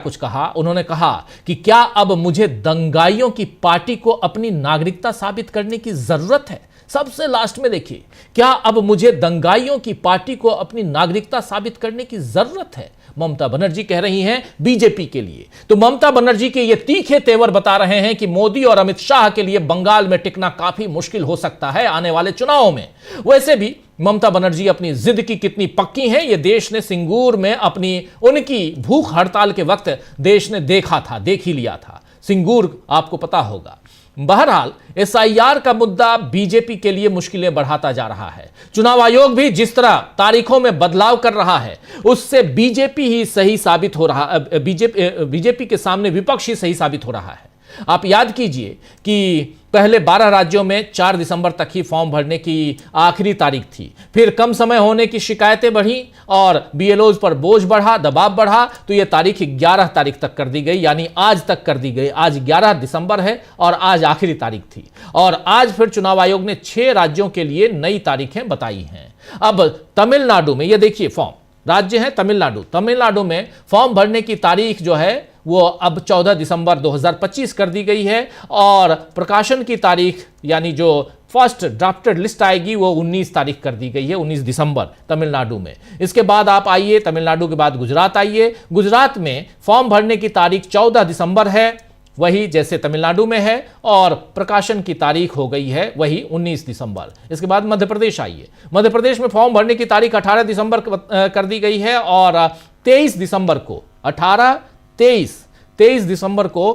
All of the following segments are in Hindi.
कुछ कहा। उन्होंने कहा कि क्या अब मुझे दंगाइयों की पार्टी को अपनी नागरिकता साबित करने की जरूरत है। सबसे लास्ट में देखिए, क्या अब मुझे दंगाइयों की पार्टी को अपनी नागरिकता साबित करने की जरूरत है, ममता बनर्जी कह रही हैं बीजेपी के लिए। तो ममता बनर्जी के ये तीखे तेवर बता रहे हैं कि मोदी और अमित शाह के लिए बंगाल में टिकना काफी मुश्किल हो सकता है आने वाले चुनाव में। वैसे भी ममता बनर्जी अपनी जिद की कितनी पक्की हैं, ये देश ने सिंगूर में उनकी भूख हड़ताल के वक्त देश ने देखा था, देख ही लिया था। सिंगूर आपको पता होगा। बहरहाल एसआईआर का मुद्दा बीजेपी के लिए मुश्किलें बढ़ाता जा रहा है। चुनाव आयोग भी जिस तरह तारीखों में बदलाव कर रहा है, उससे बीजेपी ही सही साबित हो रहा, बीजेपी के सामने विपक्ष ही सही साबित हो रहा है। आप याद कीजिए कि पहले 12 राज्यों में 4 दिसंबर तक ही फॉर्म भरने की आखिरी तारीख थी। फिर कम समय होने की शिकायतें बढ़ी और बीएलओज पर बोझ बढ़ा, दबाव बढ़ा, तो यह तारीख 11 तारीख तक कर दी गई, यानी आज तक कर दी गई। आज 11 दिसंबर है और आज आखिरी तारीख थी। और आज फिर चुनाव आयोग ने 6 राज्यों के लिए नई तारीखें बताई हैं। अब तमिलनाडु में, यह देखिए फॉर्म, राज्य है तमिलनाडु में फॉर्म भरने की तारीख जो है वो अब 14 दिसंबर 2025 कर दी गई है और प्रकाशन की तारीख यानी जो फर्स्ट ड्राफ्टेड लिस्ट आएगी वो 19 तारीख कर दी गई है, 19 दिसंबर तमिलनाडु में। इसके बाद आप आइए, तमिलनाडु के बाद गुजरात आइए। गुजरात में फॉर्म भरने की तारीख 14 दिसंबर है, वही जैसे तमिलनाडु में है, और प्रकाशन की तारीख हो गई है वही 19 दिसंबर। इसके बाद मध्य प्रदेश आइए। मध्य प्रदेश में फॉर्म भरने की तारीख 18 दिसंबर कर दी गई है और 23 दिसंबर को 23 दिसंबर को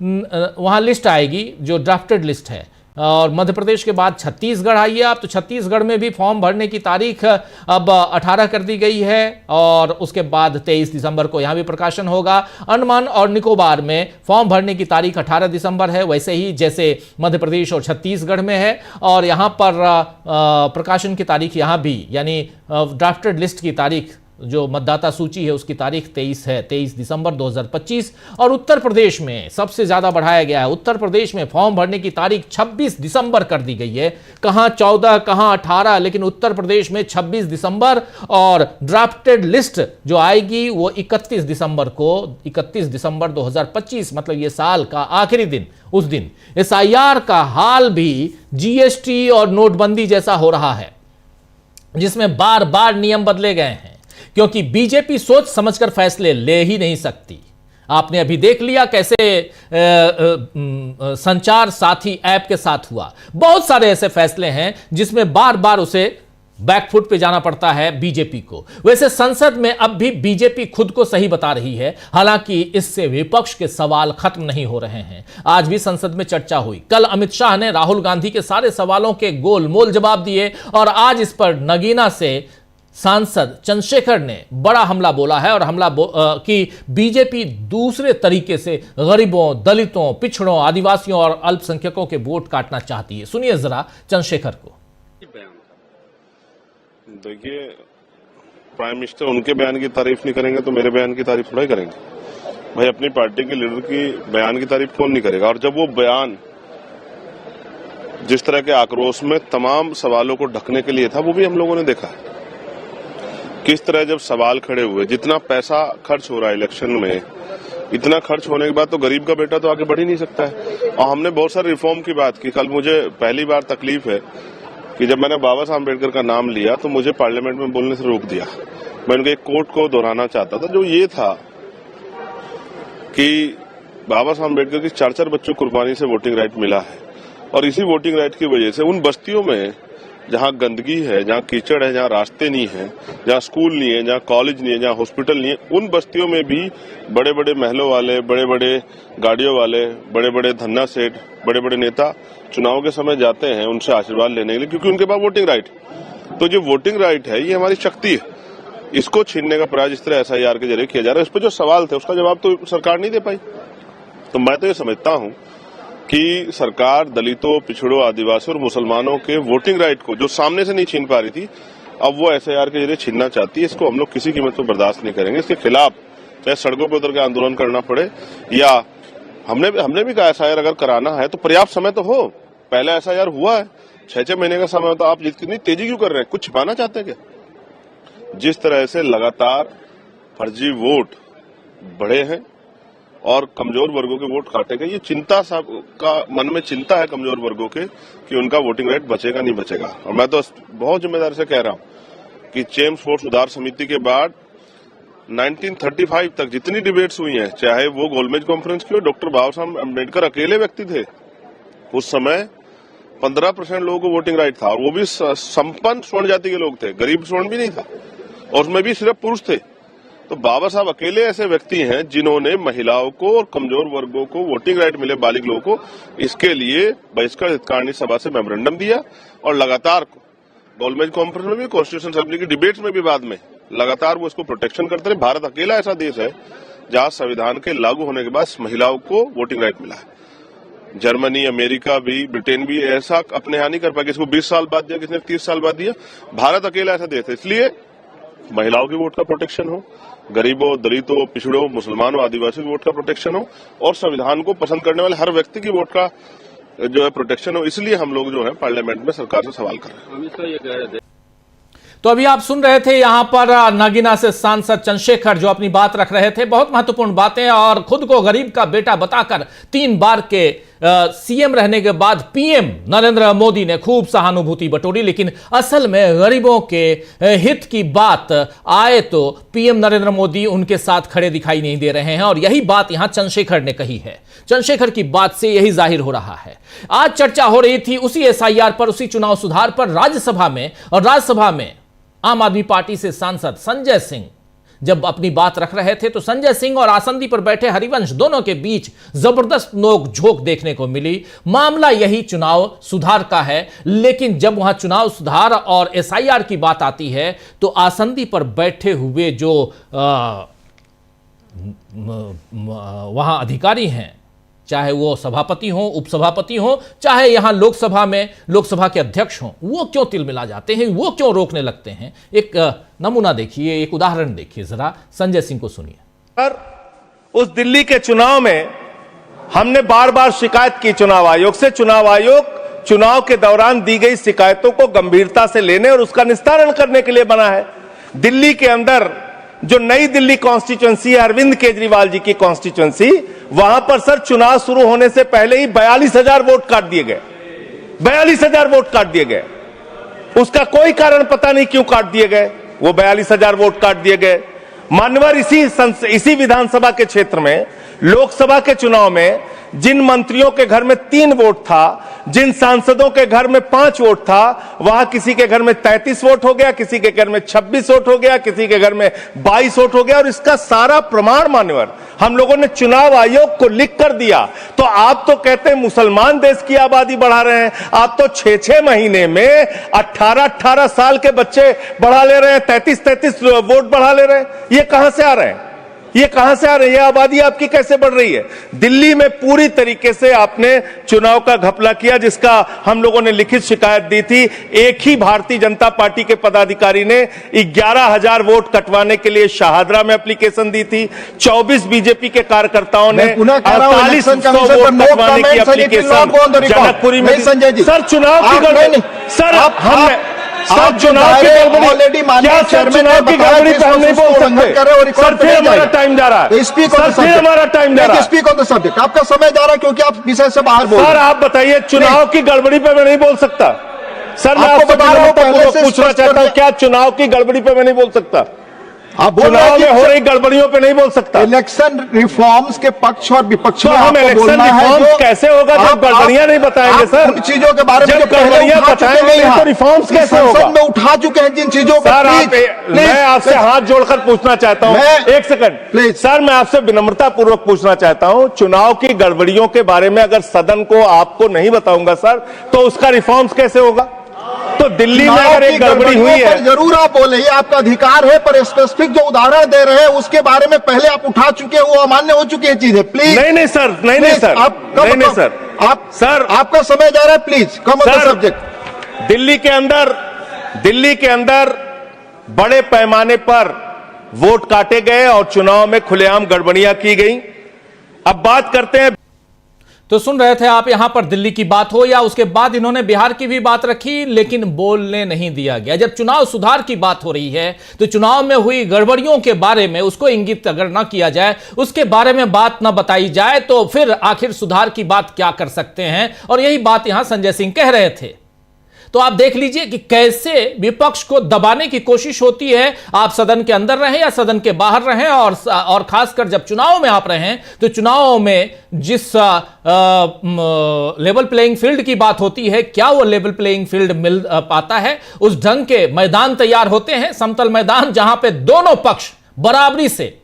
वहां लिस्ट आएगी जो ड्राफ्टेड लिस्ट है। और मध्य प्रदेश के बाद छत्तीसगढ़ आइए आप, तो छत्तीसगढ़ में भी फॉर्म भरने की तारीख अब 18 कर दी गई है और उसके बाद 23 दिसंबर को यहां भी प्रकाशन होगा। अंडमान और निकोबार में फॉर्म भरने की तारीख 18 दिसंबर है, वैसे ही जैसे मध्य प्रदेश और छत्तीसगढ़ में है। और यहां पर प्रकाशन की तारीख यहां भी, यानी ड्राफ्टेड लिस्ट की तारीख जो मतदाता सूची है उसकी तारीख 23 है, 23 दिसंबर 2025। और उत्तर प्रदेश में सबसे ज्यादा बढ़ाया गया है। उत्तर प्रदेश में फॉर्म भरने की तारीख 26 दिसंबर कर दी गई है। कहां 14, कहां 18, लेकिन उत्तर प्रदेश में 26 दिसंबर। और ड्राफ्टेड लिस्ट जो आएगी वो 31 दिसंबर 2025, मतलब ये साल का आखिरी दिन, उस दिन। एसआईआर का हाल भी जीएसटी और नोटबंदी जैसा हो रहा है, जिसमें बार बार नियम बदले गए हैं, क्योंकि बीजेपी सोच समझकर फैसले ले ही नहीं सकती। आपने अभी देख लिया कैसे संचार साथी ऐप के साथ हुआ। बहुत सारे ऐसे फैसले हैं जिसमें बार बार उसे बैकफुट पे जाना पड़ता है बीजेपी को। वैसे संसद में अब भी बीजेपी खुद को सही बता रही है, हालांकि इससे विपक्ष के सवाल खत्म नहीं हो रहे हैं। आज भी संसद में चर्चा हुई। कल अमित शाह ने राहुल गांधी के सारे सवालों के गोलमोल जवाब दिए और आज इस पर नगीना से सांसद चंद्रशेखर ने बड़ा हमला बोला है और कि बीजेपी दूसरे तरीके से गरीबों, दलितों, पिछड़ों, आदिवासियों और अल्पसंख्यकों के वोट काटना चाहती है। सुनिए जरा चंद्रशेखर को। देखिए, प्राइम मिनिस्टर उनके बयान की तारीफ नहीं करेंगे तो मेरे बयान की तारीफ थोड़ा ही करेंगे। भाई, अपनी पार्टी के लीडर की बयान की तारीफ कौन नहीं करेगा। और जब वो बयान जिस तरह के आक्रोश में तमाम सवालों को ढकने के लिए था, वो भी हम लोगों ने देखा किस तरह जब सवाल खड़े हुए। जितना पैसा खर्च हो रहा है इलेक्शन में, इतना खर्च होने के बाद तो गरीब का बेटा तो आगे बढ़ ही नहीं सकता है। और हमने बहुत सारे रिफॉर्म की बात की। कल मुझे पहली बार तकलीफ है कि जब मैंने बाबा साहब अम्बेडकर का नाम लिया तो मुझे पार्लियामेंट में बोलने से रोक दिया। मैं उनके एक कोट को दोहराना चाहता था, जो ये था कि बाबा साहब अम्बेडकर की 4-4 बच्चों को कुर्बानी से वोटिंग राइट मिला है। और इसी वोटिंग राइट की वजह से उन बस्तियों में जहां गंदगी है, जहां कीचड़ है, जहां रास्ते नहीं है, जहां स्कूल नहीं है, जहां कॉलेज नहीं है, जहां हॉस्पिटल नहीं है, उन बस्तियों में भी बड़े बड़े महलों वाले, बड़े बड़े गाड़ियों वाले, बड़े बड़े धन्ना सेठ, बड़े बड़े नेता चुनाव के समय जाते हैं उनसे आशीर्वाद लेने के लिए, क्योंकि उनके पास वोटिंग राइट। तो जो वोटिंग राइट है ये हमारी शक्ति है। इसको छीनने का प्रयास इस तरह एसआईआर के जरिए किया जा रहा है। इस पर जो सवाल थे उसका जवाब तो सरकार नहीं दे पाई। तो मैं तो ये समझता हूं कि सरकार दलितों, पिछड़ों, आदिवासियों और मुसलमानों के वोटिंग राइट को जो सामने से नहीं छीन पा रही थी, अब वो एसआईआर के जरिए छीनना चाहती है। इसको हम लोग किसी कीमत पर बर्दाश्त नहीं करेंगे। इसके खिलाफ चाहे सड़कों पर उतर के आंदोलन करना पड़े, या हमने भी कहा एसआईआर अगर कराना है तो पर्याप्त समय तो हो। पहले एसआईआर हुआ है, 6-6 महीने का समय होता। आप इतनी तेजी क्यों कर रहे हैं? कुछ छिपाना चाहते हैं क्या? जिस तरह से लगातार फर्जी वोट बढ़े हैं और कमजोर वर्गों के वोट काटे गए। ये चिंता का मन में चिंता है कमजोर वर्गों के कि उनका वोटिंग राइट बचेगा नहीं बचेगा। और मैं तो बहुत जिम्मेदारी से कह रहा हूं कि चेम्स फोर्ट सुधार समिति के बाद 1935 तक जितनी डिबेट्स हुई हैं, चाहे वो गोलमेज कॉन्फ्रेंस की हो, डॉक्टर बाबा साहब अम्बेडकर अकेले व्यक्ति थे। उस समय 15% लोगों को वोटिंग राइट था और वो भी संपन्न स्वर्ण जाति के लोग थे, गरीब स्वर्ण भी नहीं था और उसमें भी सिर्फ पुरुष थे। तो बाबा साहब अकेले ऐसे व्यक्ति हैं जिन्होंने महिलाओं को और कमजोर वर्गों को वोटिंग राइट मिले, बालिग लोगों को, इसके लिए बहिष्कार हितकारिणी सभा से मेमोरेंडम दिया और लगातार गोलमेज कॉन्फ्रेंस में भी, कॉन्स्टिट्यूशन असेंबली की डिबेट्स में भी बाद में लगातार वो इसको प्रोटेक्शन करते रहे। भारत अकेला ऐसा देश है जहां संविधान के लागू होने के बाद महिलाओं को वोटिंग राइट मिला है। जर्मनी, अमेरिका भी, ब्रिटेन भी ऐसा अपने यहाँ नहीं कर पाया। किसको 20 साल बाद दिया, किसने 30 साल बाद दिया। भारत अकेला ऐसा देश है। इसलिए महिलाओं की वोट का प्रोटेक्शन हो, गरीबों, दलितों, पिछड़ों, मुसलमानों, आदिवासियों की वोट का प्रोटेक्शन हो और संविधान को पसंद करने वाले हर व्यक्ति की वोट का जो है प्रोटेक्शन हो। इसलिए हम लोग जो है पार्लियामेंट में सरकार से सवाल कर रहे हैं। तो अभी आप सुन रहे थे यहां पर नगीना से सांसद चंद्रशेखर जो अपनी बात रख रहे थे, बहुत महत्वपूर्ण बातें, और खुद को गरीब का बेटा बताकर 3 बार के सीएम रहने के बाद पीएम नरेंद्र मोदी ने खूब सहानुभूति बटोरी। लेकिन असल में गरीबों के हित की बात आए तो पीएम नरेंद्र मोदी उनके साथ खड़े दिखाई नहीं दे रहे हैं और यही बात यहां चंद्रशेखर ने कही है। चंद्रशेखर की बात से यही जाहिर हो रहा है। आज चर्चा हो रही थी उसी एसआईआर पर, उसी चुनाव सुधार पर राज्यसभा में, और राज्यसभा में आम आदमी पार्टी से सांसद संजय सिंह जब अपनी बात रख रहे थे तो संजय सिंह और आसंदी पर बैठे हरिवंश दोनों के बीच जबरदस्त नोक-झोंक देखने को मिली। मामला यही चुनाव सुधार का है, लेकिन जब वहां चुनाव सुधार और एसआईआर की बात आती है तो आसंदी पर बैठे हुए जो वहां अधिकारी हैं, चाहे वो सभापति हो, उपसभापति हो, चाहे यहां लोकसभा में लोकसभा के अध्यक्ष हों, वो क्यों तिलमिला जाते हैं, वो क्यों रोकने लगते हैं। एक नमूना देखिए, एक उदाहरण देखिए जरा, संजय सिंह को सुनिए। सर, उस दिल्ली के चुनाव में हमने बार बार शिकायत की चुनाव आयोग से। चुनाव आयोग चुनाव के दौरान दी गई शिकायतों को गंभीरता से लेने और उसका निस्तारण करने के लिए बना है। दिल्ली के अंदर जो नई दिल्ली कॉन्स्टिट्यूएंसी है, अरविंद केजरीवाल जी की कॉन्स्टिट्यूएंसी, वहां पर सर चुनाव शुरू होने से पहले ही 42,000 वोट काट दिए गए। 42,000 वोट काट दिए गए। उसका कोई कारण पता नहीं क्यों काट दिए गए, वो 42,000 वोट काट दिए गए। मान्यवर इसी विधानसभा के क्षेत्र में लोकसभा के चुनाव में जिन मंत्रियों के घर में 3 वोट था, जिन सांसदों के घर में 5 वोट था, वहां किसी के घर में 33 वोट हो गया, किसी के घर में 26 वोट हो गया, किसी के घर में 22 वोट हो गया। और इसका सारा प्रमाण मान्यवर हम लोगों ने चुनाव आयोग को लिख कर दिया। तो आप तो कहते हैं मुसलमान देश की आबादी बढ़ा रहे हैं, आप तो 6-6 महीने में 18-18 साल के बच्चे बढ़ा ले रहे हैं, 33-33 वोट बढ़ा ले रहे हैं। ये कहां से आ रहे हैं, ये कहां से आ रही है, आबादी आपकी कैसे बढ़ रही है। दिल्ली में पूरी तरीके से आपने चुनाव का घपला किया, जिसका हम लोगों ने लिखित शिकायत दी थी। एक ही भारतीय जनता पार्टी के पदाधिकारी ने 11,000 वोट कटवाने के लिए शाहदरा में एप्लीकेशन दी थी। 24 बीजेपी के कार्यकर्ताओं ने 4800 वोट कटवाने की एप्लीकेशन जनकपुरी में। सर चुनाव की गड़बड़ी, सर चुनाव की गड़बड़ी, क्या सर चुनाव की गड़बड़ी पे हम नहीं बोल सकते। सर फिर हमारा टाइम जा रहा है, सर फिर हमारा टाइम जा रहा है। स्पीक ऑन द सब्जेक्ट, आपका समय जा रहा है क्योंकि आप विषय से बाहर बोल रहे हैं। सर आप बताइए, चुनाव की गड़बड़ी पे मैं नहीं बोल सकता। सर मैं आपको पूछना चाहता हूं, क्या चुनाव की गड़बड़ी पे मैं नहीं बोल सकता? आप चुनाव में हो रही गड़बड़ियों पे नहीं बोल सकता। इलेक्शन रिफॉर्म्स के पक्ष और विपक्ष में हम इलेक्शन रिफॉर्म्स कैसे होगा जब गड़बड़ियां नहीं बताएंगे सर। उन चीजों के बारे में जब गड़बड़ियां बताएंगे तो रिफॉर्म्स कैसे होगा? में उठा चुके हैं जिन चीजों को। सर मैं आपसे हाथ जोड़कर पूछना चाहता हूं, एक सेकंड प्लीज सर, मैं आपसे विनम्रता पूर्वक पूछना चाहता हूं, चुनाव की गड़बड़ियों के बारे में अगर सदन को आपको नहीं बताऊंगा सर, तो उसका रिफॉर्म्स कैसे होगा? तो दिल्ली में अगर एक गड़बड़ी हुई है, जरूर आप बोले, ये आपका अधिकार है, पर स्पेसिफिक जो उदाहरण दे रहे हैं उसके बारे में पहले आप उठा चुके हो, अमान्य हो चुकी है चीजें। प्लीज नहीं सर, नहीं सर, नहीं सर, सर आपका समय जा रहा है, please come on the subject. Delhi के अंदर बड़े पैमाने पर वोट काटे गए और चुनाव में खुलेआम गड़बड़ियां की गई। अब बात करते हैं। तो सुन रहे थे आप, यहां पर दिल्ली की बात हो या उसके बाद इन्होंने बिहार की भी बात रखी, लेकिन बोलने नहीं दिया गया। जब चुनाव सुधार की बात हो रही है तो चुनाव में हुई गड़बड़ियों के बारे में उसको इंगित अगर ना किया जाए, उसके बारे में बात ना बताई जाए, तो फिर आखिर सुधार की बात क्या कर सकते हैं। और यही बात यहां संजय सिंह कह रहे थे। तो आप देख लीजिए कि कैसे विपक्ष को दबाने की कोशिश होती है। आप सदन के अंदर रहें या सदन के बाहर रहें, और खासकर जब चुनाव में आप रहें, तो चुनाव में जिस लेवल प्लेइंग फील्ड की बात होती है, क्या वो लेवल प्लेइंग फील्ड मिल पाता है? उस ढंग के मैदान तैयार होते हैं, समतल मैदान, जहां पे दोनों पक्ष बराबरी से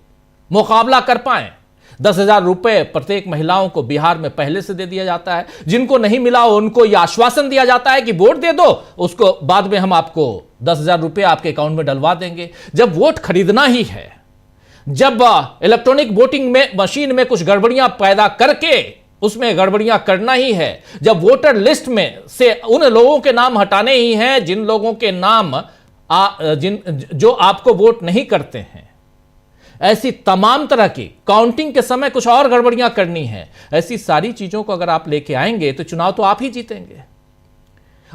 मुकाबला कर पाए। 10,000 रुपए प्रत्येक महिलाओं को बिहार में पहले से दे दिया जाता है। जिनको नहीं मिला उनको यह आश्वासन दिया जाता है कि वोट दे दो, उसको बाद में हम आपको 10,000 रुपए आपके अकाउंट में डलवा देंगे। जब वोट खरीदना ही है, जब इलेक्ट्रॉनिक वोटिंग में मशीन में कुछ गड़बड़ियां पैदा करके उसमें गड़बड़ियां करना ही है, जब वोटर लिस्ट में से उन लोगों के नाम हटाने ही हैं जिन लोगों के नाम जो आपको वोट नहीं करते हैं, ऐसी तमाम तरह की काउंटिंग के समय कुछ और गड़बड़ियां करनी है, ऐसी सारी चीजों को अगर आप लेके आएंगे तो चुनाव तो आप ही जीतेंगे।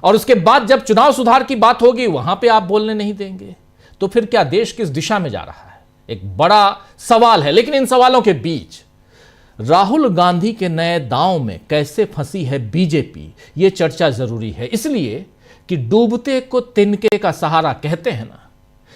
और उसके बाद जब चुनाव सुधार की बात होगी, वहां पे आप बोलने नहीं देंगे, तो फिर क्या देश किस दिशा में जा रहा है? एक बड़ा सवाल है। लेकिन इन सवालों के बीच राहुल गांधी के नए दांव में कैसे फंसी है बीजेपी, यह चर्चा जरूरी है। इसलिए कि डूबते को तिनके का सहारा कहते हैं ना,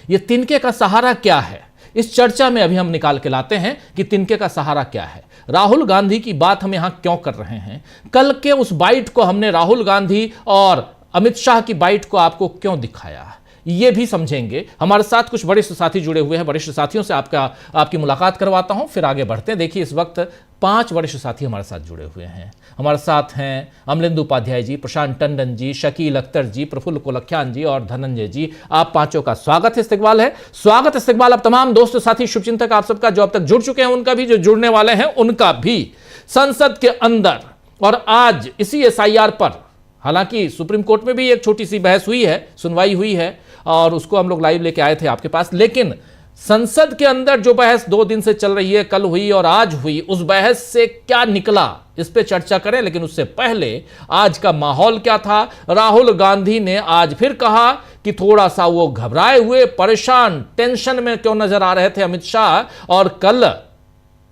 यह तिनके का सहारा क्या है, इस चर्चा में अभी हम निकाल के लाते हैं कि तिनके का सहारा क्या है। राहुल गांधी की बात हम यहां क्यों कर रहे हैं? कल के उस बाइट को हमने राहुल गांधी और अमित शाह की बाइट को आपको क्यों दिखाया, ये भी समझेंगे। हमारे साथ कुछ वरिष्ठ साथी जुड़े हुए हैं, वरिष्ठ साथियों से आपकी मुलाकात करवाता हूं, फिर आगे बढ़ते हैं। देखिए, इस वक्त 5 वरिष्ठ साथी हमारे साथ जुड़े हुए हैं। हमारे साथ हैं अमलेंदु उपाध्याय जी, प्रशांत टंडन जी, शकील अख्तर जी, प्रफुल्ल कोलख्यान जी और धनंजय जी। आप पांचों का स्वागत इस्तकबाल है। स्वागत इस्तकबाल अब तमाम दोस्त साथी शुभचिंतक आप सबका, जो अब तक जुड़ चुके हैं उनका भी, जो जुड़ने वाले हैं उनका भी। संसद के अंदर और आज इसी SIR पर, हालांकि सुप्रीम कोर्ट में भी एक छोटी सी बहस हुई है, सुनवाई हुई है, और उसको हम लोग लाइव लेके आए थे आपके पास, लेकिन संसद के अंदर जो बहस 2 दिन से चल रही है, कल हुई और आज हुई, उस बहस से क्या निकला, इस पे चर्चा करें। लेकिन उससे पहले आज का माहौल क्या था? राहुल गांधी ने आज फिर कहा कि थोड़ा सा वो घबराए हुए, परेशान, टेंशन में क्यों नजर आ रहे थे अमित शाह, और कल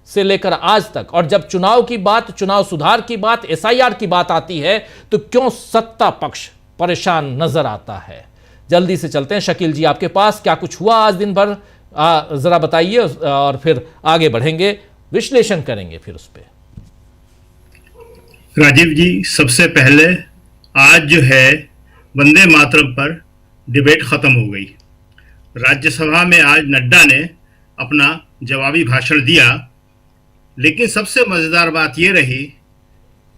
से लेकर आज तक, और जब चुनाव की बात, चुनाव सुधार की बात, SIR की बात आती है, तो क्यों सत्ता पक्ष परेशान नजर आता है? जल्दी से चलते हैं शकील जी आपके पास, क्या कुछ हुआ आज दिन भर, जरा बताइए, और फिर आगे बढ़ेंगे, विश्लेषण करेंगे फिर उस पर। राजीव जी, सबसे पहले आज जो है वंदे मातरम पर डिबेट खत्म हो गई। राज्यसभा में आज नड्डा ने अपना जवाबी भाषण दिया, लेकिन सबसे मजेदार बात यह रही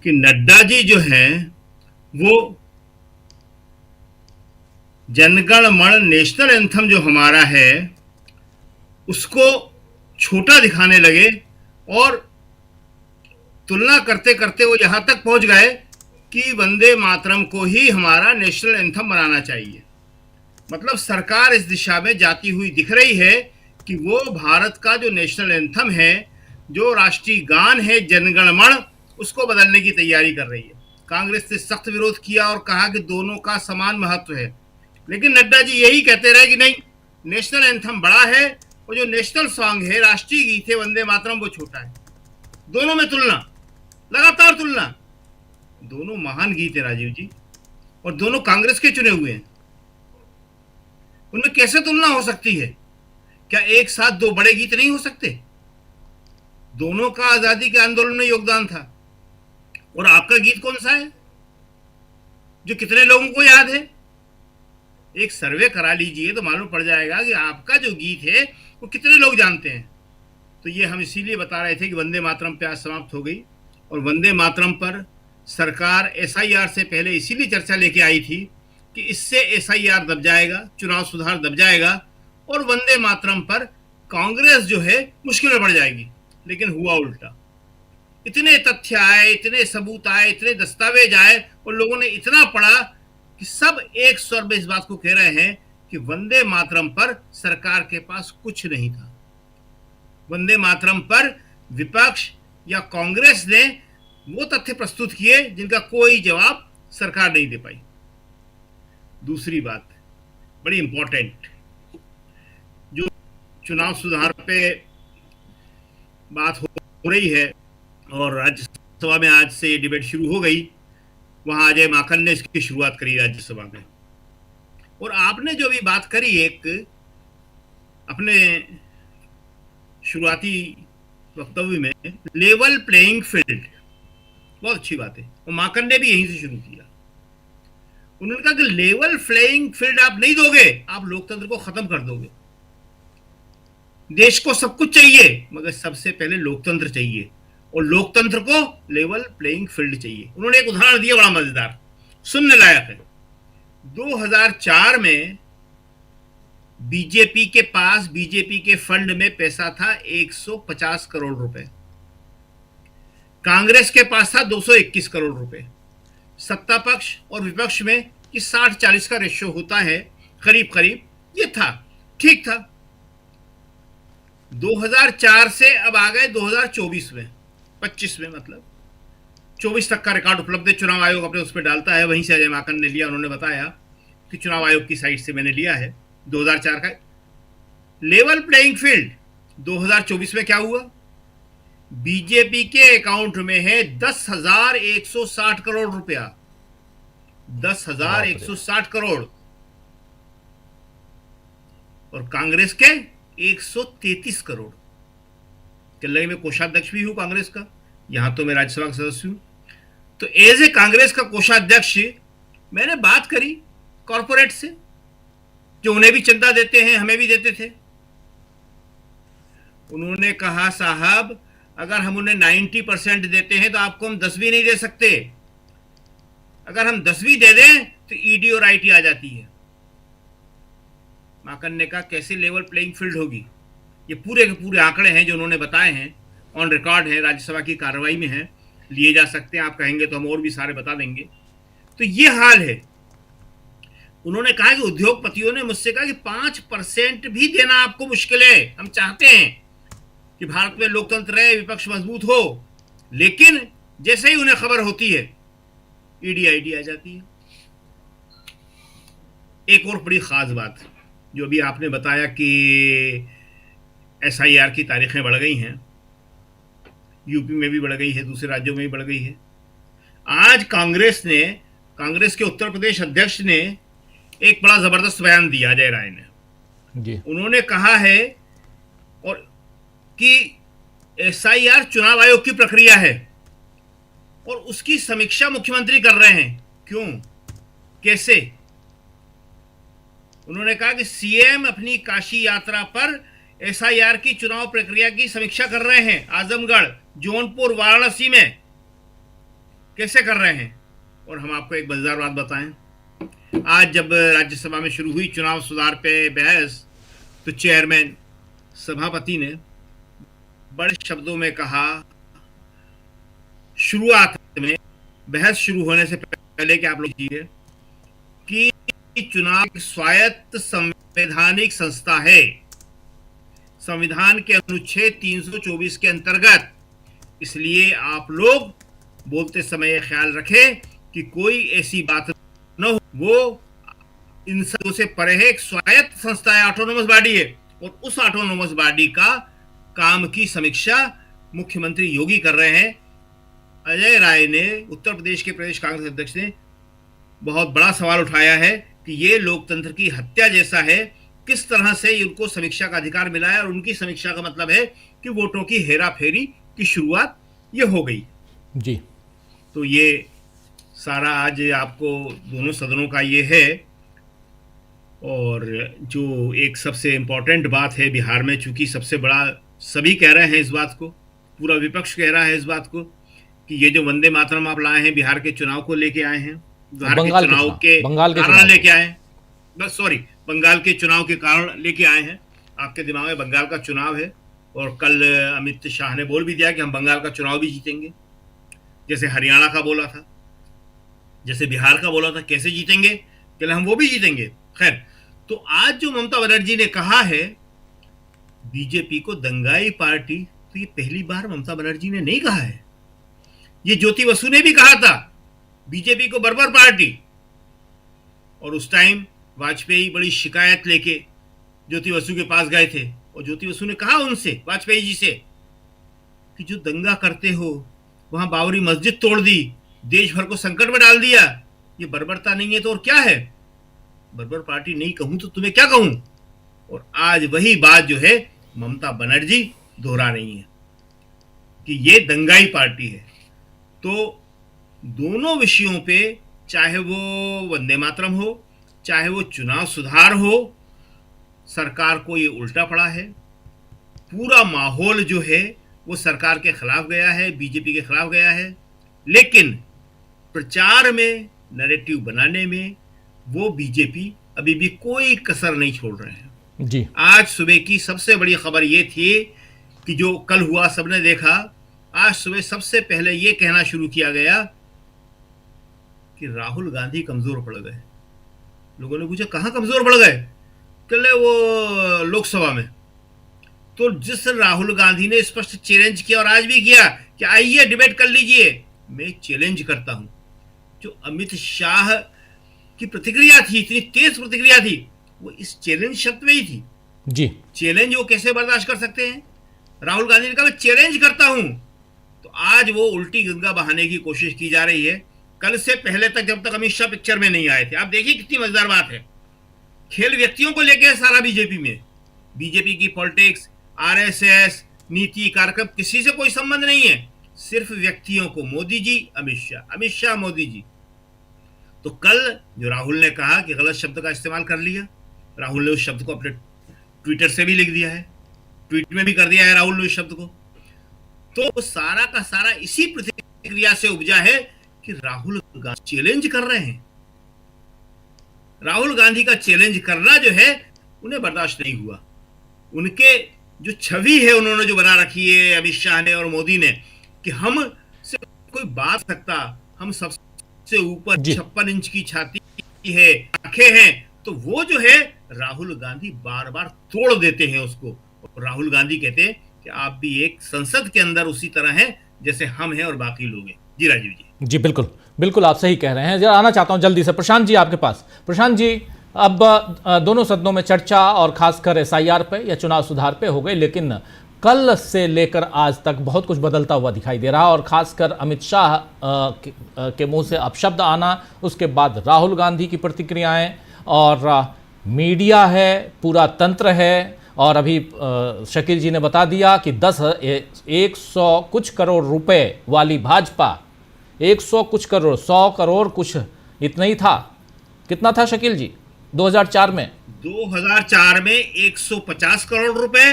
कि नड्डा जी जो हैं वो जनगण मन नेशनल एंथम जो हमारा है उसको छोटा दिखाने लगे, और तुलना करते करते वो यहां तक पहुंच गए कि वंदे मातरम को ही हमारा नेशनल एंथम बनाना चाहिए। मतलब सरकार इस दिशा में जाती हुई दिख रही है कि वो भारत का जो नेशनल एंथम है, जो राष्ट्रीय गान है जनगण मन, उसको बदलने की तैयारी कर रही है। कांग्रेस ने सख्त विरोध किया और कहा कि दोनों का समान महत्व है, लेकिन नड्डा जी यही कहते रहे कि नहीं, नेशनल एंथम बड़ा है और जो नेशनल सॉन्ग है, राष्ट्रीय गीत है वंदे मातरम, वो छोटा है। दोनों में तुलना, लगातार तुलना। दोनों महान गीत है राजीव जी, और दोनों कांग्रेस के चुने हुए हैं। उनमें कैसे तुलना हो सकती है? क्या एक साथ 2 बड़े गीत नहीं हो सकते? दोनों का आजादी के आंदोलन में योगदान था। और आपका गीत कौन सा है जो कितने लोगों को याद है? एक सर्वे करा लीजिए तो मालूम पड़ जाएगा कि आपका जो गीत है वो कितने लोग जानते हैं। तो ये हम इसीलिए बता रहे थे कि वंदे मातरम पे आज समाप्त हो गई, और वंदे मातरम पर सरकार SIR से पहले इसीलिए चर्चा लेके आई थी कि इससे SIR दब जाएगा, चुनाव सुधार दब जाएगा, और वंदे मातरम पर कांग्रेस जो है मुश्किल में पड़ जाएगी। लेकिन हुआ उल्टा। इतने तथ्य आए, इतने सबूत आए, इतने दस्तावेज आए, और लोगों ने इतना पढ़ा कि सब एक स्वर में इस बात को कह रहे हैं कि वंदे मातरम पर सरकार के पास कुछ नहीं था। वंदे मातरम पर विपक्ष या कांग्रेस ने वो तथ्य प्रस्तुत किए जिनका कोई जवाब सरकार नहीं दे पाई। दूसरी बात बड़ी इंपॉर्टेंट, जो चुनाव सुधार पे बात हो रही है और राज्यसभा में आज से ये डिबेट शुरू हो गई, वहां अजय माकन ने इसकी शुरुआत करी राज्यसभा में। और आपने जो भी बात करी एक अपने शुरुआती वक्तव्य में, लेवल प्लेइंग फील्ड, बहुत अच्छी बात है, और माकन ने भी यहीं से शुरू किया। उन्होंने कहा कि लेवल प्लेइंग फील्ड आप नहीं दोगे, आप लोकतंत्र को खत्म कर दोगे। देश को सब कुछ चाहिए मगर सबसे पहले लोकतंत्र चाहिए, और लोकतंत्र को लेवल प्लेइंग फील्ड चाहिए। उन्होंने एक उदाहरण दिया बड़ा मजेदार, सुनने लायक है। 2004 में बीजेपी के पास, बीजेपी के फंड में पैसा था 150 करोड़ रुपए, कांग्रेस के पास था 221 करोड़ रुपए। सत्ता पक्ष और विपक्ष में कि 60-40 का रेशियो होता है करीब करीब, ये था, ठीक था। 2004 से अब आ गए 2024 में, 25 में, मतलब 24 तक का रिकॉर्ड उपलब्ध है, चुनाव आयोग अपने उस पर डालता है, वहीं से अजय माकन ने लिया। उन्होंने बताया कि चुनाव आयोग की साइट से मैंने लिया है 2004 का। लेवल प्लेइंग फील्ड 2024 में क्या हुआ, बीजेपी के अकाउंट में है 10,160 करोड़ रुपया, 10,160 करोड़, और कांग्रेस के 133 करोड़। चल मैं कोषाध्यक्ष भी हूं कांग्रेस का, यहां तो मैं राज्यसभा का सदस्य हूं, तो एज ए कांग्रेस का कोषाध्यक्ष मैंने बात करी कॉरपोरेट से, जो उन्हें भी चंदा देते हैं, हमें भी देते थे। उन्होंने कहा साहब अगर हम उन्हें 90% देते हैं तो आपको हम 10 भी नहीं दे सकते, अगर हम 10 भी दे दें तो ईडी और आईटी आ जाती है। माकन ने कहा कैसे लेवल प्लेइंग फील्ड होगी, ये पूरे के पूरे आंकड़े हैं जो उन्होंने बताए हैं, ऑन रिकॉर्ड है, राज्यसभा की कार्रवाई में है, लिए जा सकते हैं, आप कहेंगे तो हम और भी सारे बता देंगे। तो ये हाल है। उन्होंने कहा कि उद्योगपतियों ने मुझसे कहा कि 5% भी देना आपको मुश्किल है, हम चाहते हैं कि भारत में लोकतंत्र रहे, विपक्ष मजबूत हो, लेकिन जैसे ही उन्हें खबर होती है ईडी आईडी आ जाती है। एक और बड़ी खास बात जो अभी आपने बताया कि एसआईआर की तारीखें बढ़ गई हैं, यूपी में भी बढ़ गई है, दूसरे राज्यों में भी बढ़ गई है। आज कांग्रेस के उत्तर प्रदेश अध्यक्ष ने एक बड़ा जबरदस्त बयान दिया, अजय राय ने जी। उन्होंने कहा है और कि एसआईआर चुनाव आयोग की प्रक्रिया है और उसकी समीक्षा मुख्यमंत्री कर रहे हैं। क्यों, कैसे? उन्होंने कहा कि सीएम अपनी काशी यात्रा पर एसआईआर की चुनाव प्रक्रिया की समीक्षा कर रहे हैं, आजमगढ़, जौनपुर, वाराणसी में कैसे कर रहे हैं। और हम आपको एक मजेदार बात बताएं, आज जब राज्यसभा में शुरू हुई चुनाव सुधार पे बहस, तो चेयरमैन सभापति ने बड़े शब्दों में कहा शुरुआत में, बहस शुरू होने से पहले कि आप लोग कीजिए कि चुनाव एक स्वायत्त संवैधानिक संस्था है, संविधान के अनुच्छेद 324 के अंतर्गत, इसलिए आप लोग बोलते समय यह ख्याल रखें कि कोई ऐसी बात न हो, वो इन सबों से परे है, एक स्वायत्त संस्था है, ऑटोनोमस बॉडी है, और उस ऑटोनोमस बॉडी का काम की समीक्षा मुख्यमंत्री योगी कर रहे हैं। अजय राय ने, उत्तर प्रदेश के प्रदेश कांग्रेस अध्यक्ष ने बहुत बड़ा सवाल उठाया है कि ये लोकतंत्र की हत्या जैसा है, किस तरह से उनको समीक्षा का अधिकार मिला है, और उनकी समीक्षा का मतलब है कि वोटों की हेरा फेरी की शुरुआत ये हो गई जी। तो ये सारा आज आपको दोनों सदनों का ये है। और जो एक सबसे इम्पोर्टेंट बात है बिहार में, चूंकि सबसे बड़ा सभी कह रहे हैं इस बात को, पूरा विपक्ष कह रहा है इस बात को कि ये जो वंदे मातरम आप लाए हैं बिहार के चुनाव को लेके आए हैं, बिहार के चुनाव के कारण लेके आए हैं, बस सॉरी बंगाल के चुनाव के कारण लेके आए हैं। आपके दिमाग में बंगाल का चुनाव है, और कल अमित शाह ने बोल भी दिया कि हम बंगाल का चुनाव भी जीतेंगे, जैसे हरियाणा का बोला था, जैसे बिहार का बोला था। कैसे जीतेंगे? कहले हम वो भी जीतेंगे। खैर, तो आज जो ममता बनर्जी ने कहा है बीजेपी को दंगाई पार्टी, तो ये पहली बार ममता बनर्जी ने नहीं कहा है। ये ज्योति बसु ने भी कहा था बीजेपी को बर्बर पार्टी। और उस टाइम वाजपेयी बड़ी शिकायत लेके ज्योति बसु के पास गए थे और ज्योति बसु ने कहा उनसे, वाजपेयी जी से, कि जो दंगा करते हो, वहां बाबरी मस्जिद तोड़ दी, देश भर को संकट में डाल दिया, ये बर्बरता नहीं है तो और क्या है? बर्बर पार्टी नहीं कहूं तो तुम्हें क्या कहूं? और आज वही बात जो है ममता बनर्जी दोहरा रही है कि ये दंगाई पार्टी है। तो दोनों विषयों पे, चाहे वो वंदे मातरम हो, चाहे वो चुनाव सुधार हो, सरकार को ये उल्टा पड़ा है। पूरा माहौल जो है वो सरकार के खिलाफ गया है, बीजेपी के खिलाफ गया है। लेकिन प्रचार में, नैरेटिव बनाने में वो बीजेपी अभी भी कोई कसर नहीं छोड़ रहे हैं। जी, आज सुबह की सबसे बड़ी खबर ये थी कि जो कल हुआ सबने देखा, आज सुबह सबसे पहले ये कहना शुरू किया गया कि राहुल गांधी कमजोर पड़ गए। लोगों ने पूछा कहां कमजोर पड़ गए? कल वो लोकसभा में। तो जिस राहुल गांधी ने स्पष्ट चैलेंज किया और आज भी किया कि आइए डिबेट कर लीजिए, मैं चैलेंज करता हूं। जो अमित शाह की प्रतिक्रिया थी, इतनी तेज प्रतिक्रिया थी, वो इस चैलेंज शब्द में ही थी। जी, चैलेंज वो कैसे बर्दाश्त कर सकते हैं? राहुल गांधी ने कहा मैं चैलेंज करता हूं। तो आज वो उल्टी गंगा बहाने की कोशिश की जा रही है। कल से पहले तक, जब तक अमित शाह पिक्चर में नहीं आए थे, आप देखिए कितनी मजेदार बात है। खेल व्यक्तियों को लेके है सारा बीजेपी में। बीजेपी की पॉलिटिक्स, आरएसएस, नीति, कार्यक्रम, किसी से कोई संबंध नहीं है। सिर्फ व्यक्तियों को मोदी जी, अमित शाह मोदी जी। तो कल जो राहुल ने कहा कि गलत शब्द का इस्तेमाल कर लिया, राहुल ने उस शब्द को अपने ट्विटर से भी लिख दिया है, ट्वीट में भी कर दिया है राहुल ने उस शब्द को। तो सारा का सारा इसी प्रतिक्रिया से उपजा है कि राहुल गांधी चैलेंज कर रहे हैं। राहुल गांधी का चैलेंज करना जो है उन्हें बर्दाश्त नहीं हुआ। उनके जो छवि है उन्होंने जो बना रखी है अमित शाह ने और मोदी ने, कि हम से कोई बात सकता, हम सबसे ऊपर 56 इंच की छाती है, आंखें हैं, तो वो जो है राहुल गांधी बार बार तोड़ देते हैं उसको। और राहुल गांधी कहते हैं कि आप भी एक संसद के अंदर उसी तरह हैं जैसे हम हैं और बाकी लोग हैं। जी राजीव जी। जी, बिल्कुल बिल्कुल आप सही कह रहे हैं। जरा आना चाहता हूं जल्दी से प्रशांत जी आपके पास। प्रशांत जी, अब दोनों सदनों में चर्चा और खासकर एसआईआर पे या चुनाव सुधार पे हो गई, लेकिन कल से लेकर आज तक बहुत कुछ बदलता हुआ दिखाई दे रहा, और खासकर अमित शाह के मुंह से अपशब्द आना, उसके बाद राहुल गांधी की प्रतिक्रियाएं, और मीडिया है, पूरा तंत्र है। और अभी शकील जी ने बता दिया कि 100 कुछ करोड़ रुपए वाली भाजपा, 100 कुछ करोड़, 100 करोड़ कुछ इतना ही था। कितना था शकील जी 2004 में? 2004 में 150 करोड़ रुपए,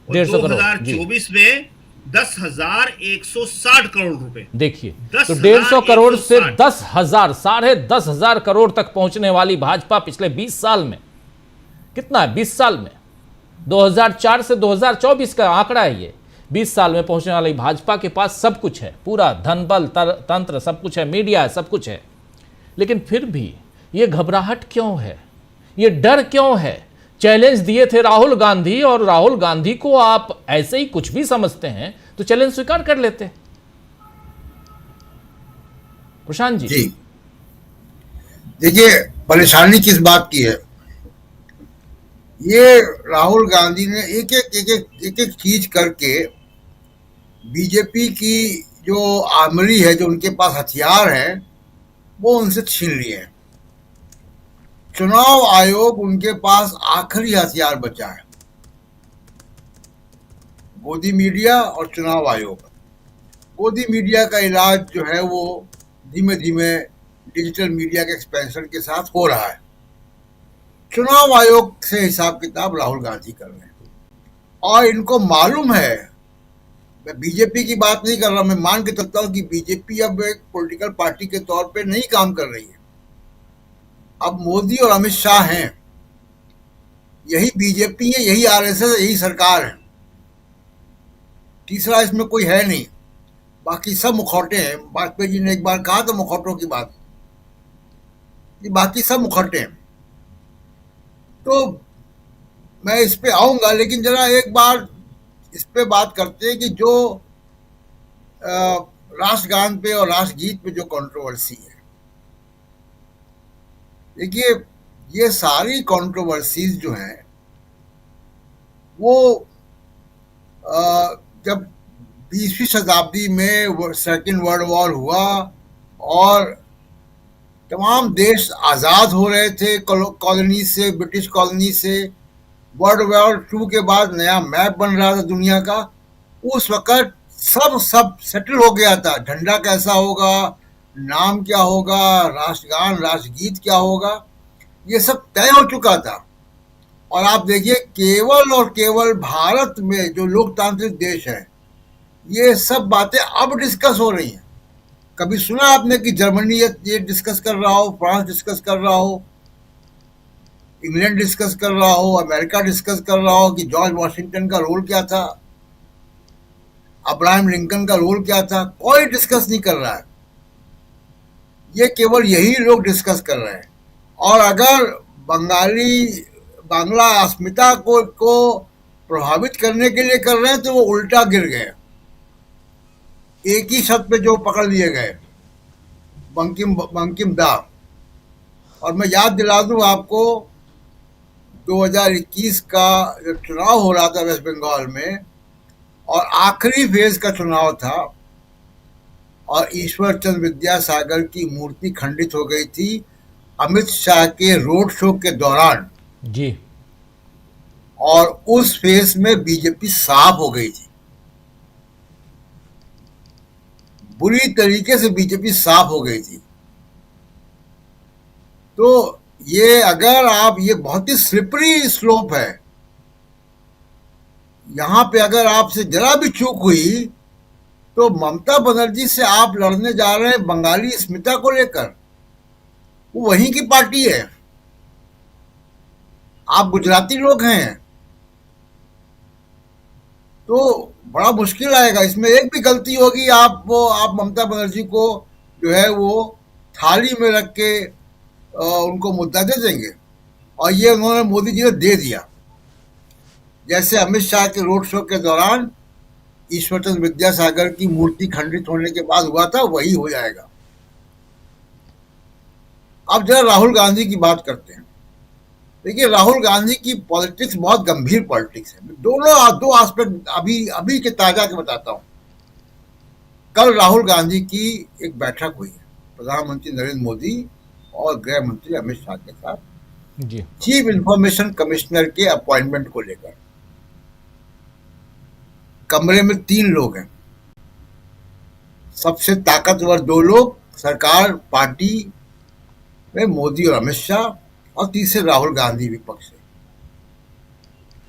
150 करोड़, 2024 में 10,160 करोड़ रुपए। देखिए, तो 150 करोड़ से 10,000, 10,500 करोड़ तक पहुंचने वाली भाजपा पिछले 20 साल में, कितना है 20 साल में, 2004 से 2024 का आंकड़ा है ये। 20 साल में पहुंचने वाली भाजपा के पास सब कुछ है, पूरा धन बल तंत्र सब कुछ है, मीडिया है, सब कुछ है। लेकिन फिर भी ये घबराहट क्यों है, ये डर क्यों है? चैलेंज दिए थे राहुल गांधी, और राहुल गांधी को आप ऐसे ही कुछ भी समझते हैं तो चैलेंज स्वीकार कर लेते। प्रशांत जी, देखिए परेशानी किस बात की है, ये राहुल गांधी ने एक एक चीज करके बीजेपी की जो आर्मरी है, जो उनके पास हथियार है, वो उनसे छीन लिए हैं। चुनाव आयोग उनके पास आखिरी हथियार बचा है, गोदी मीडिया और चुनाव आयोग। गोदी मीडिया का इलाज जो है वो धीमे धीमे डिजिटल मीडिया के एक्सपेंशन के साथ हो रहा है। चुनाव आयोग से हिसाब किताब राहुल गांधी कर रहे हैं, और इनको मालूम है, मैं बीजेपी की बात नहीं कर रहा, मैं मान के चलता हूं कि बीजेपी अब एक पॉलिटिकल पार्टी के तौर पे नहीं काम कर रही है। अब मोदी और अमित शाह हैं, यही बीजेपी है, यही आरएसएस, यही सरकार है, तीसरा इसमें कोई है नहीं। बाकी सब मुखौटे हैं। वाजपेयी जी ने एक बार कहा था मुखौटों की बात, ये बाकी सब मुखौटे हैं। तो मैं इस पे आऊंगा, लेकिन जरा एक बार इस पे बात करते हैं कि जो राष्ट्रगान पे और राष्ट्रगीत पे जो कंट्रोवर्सी है, देखिए ये सारी कंट्रोवर्सीज जो हैं वो जब 20वीं शताब्दी में सेकेंड वर्ल्ड वॉर हुआ और तमाम देश आज़ाद हो रहे थे कॉलोनी से, ब्रिटिश कॉलोनी से, वर्ल्ड वॉर टू के बाद नया मैप बन रहा था दुनिया का, उस वक़्त सब सेटल हो गया था। झंडा कैसा होगा, नाम क्या होगा, राष्ट्रगान राष्ट्रगीत क्या होगा, ये सब तय हो चुका था। और आप देखिए केवल और केवल भारत में जो लोकतांत्रिक देश है, ये सब बातें अब डिस्कस हो रही हैं। कभी सुना आपने कि जर्मनी ये डिस्कस कर रहा हो, फ्रांस डिस्कस कर रहा हो, इंग्लैंड डिस्कस कर रहा हो, अमेरिका डिस्कस कर रहा हो कि जॉर्ज वॉशिंगटन का रोल क्या था, अब्राहम लिंकन का रोल क्या था? कोई डिस्कस नहीं कर रहा है। ये केवल यही लोग डिस्कस कर रहे हैं। और अगर बांग्ला अस्मिता को प्रभावित करने के लिए कर रहे हैं तो वो उल्टा गिर गए। एक ही शब्द पे जो पकड़ लिए गए, बंकिम दा। और मैं याद दिला दूं आपको, 2021 का जो चुनाव हो रहा था वेस्ट बंगाल में और आखिरी फेज का चुनाव था और ईश्वर चंद्र विद्यासागर की मूर्ति खंडित हो गई थी अमित शाह के रोड शो के दौरान जी। और उस फेज में बीजेपी साफ हो गई थी, बुरी तरीके से बीजेपी साफ हो गई थी। तो ये अगर आप, ये बहुत ही स्लिपरी स्लोप है, यहां पे अगर आपसे जरा भी चूक हुई तो ममता बनर्जी से आप लड़ने जा रहे हैं बंगाली अस्मिता को लेकर, वो वहीं की पार्टी है, आप गुजराती लोग हैं, तो बड़ा मुश्किल आएगा। इसमें एक भी गलती होगी आप ममता बनर्जी को जो है वो थाली में रख के उनको मुद्दा दे देंगे। और ये उन्होंने मोदी जी ने दे दिया, जैसे अमित शाह के रोड शो के दौरान ईश्वर चंद्र विद्यासागर की मूर्ति खंडित होने के बाद हुआ था, वही हो जाएगा। अब जरा राहुल गांधी की बात करते हैं। देखिए राहुल गांधी की पॉलिटिक्स बहुत गंभीर पॉलिटिक्स है। दो एस्पेक्ट अभी के ताजा के बताता हूं। कल राहुल गांधी की एक बैठक हुई है प्रधानमंत्री नरेंद्र मोदी और गृह मंत्री अमित शाह के साथ जी। चीफ इंफॉर्मेशन कमिश्नर के अपॉइंटमेंट को लेकर। कमरे में 3 लोग हैं, सबसे ताकतवर 2 लोग सरकार पार्टी में, मोदी और अमित शाह, और तीसरे राहुल गांधी विपक्ष से।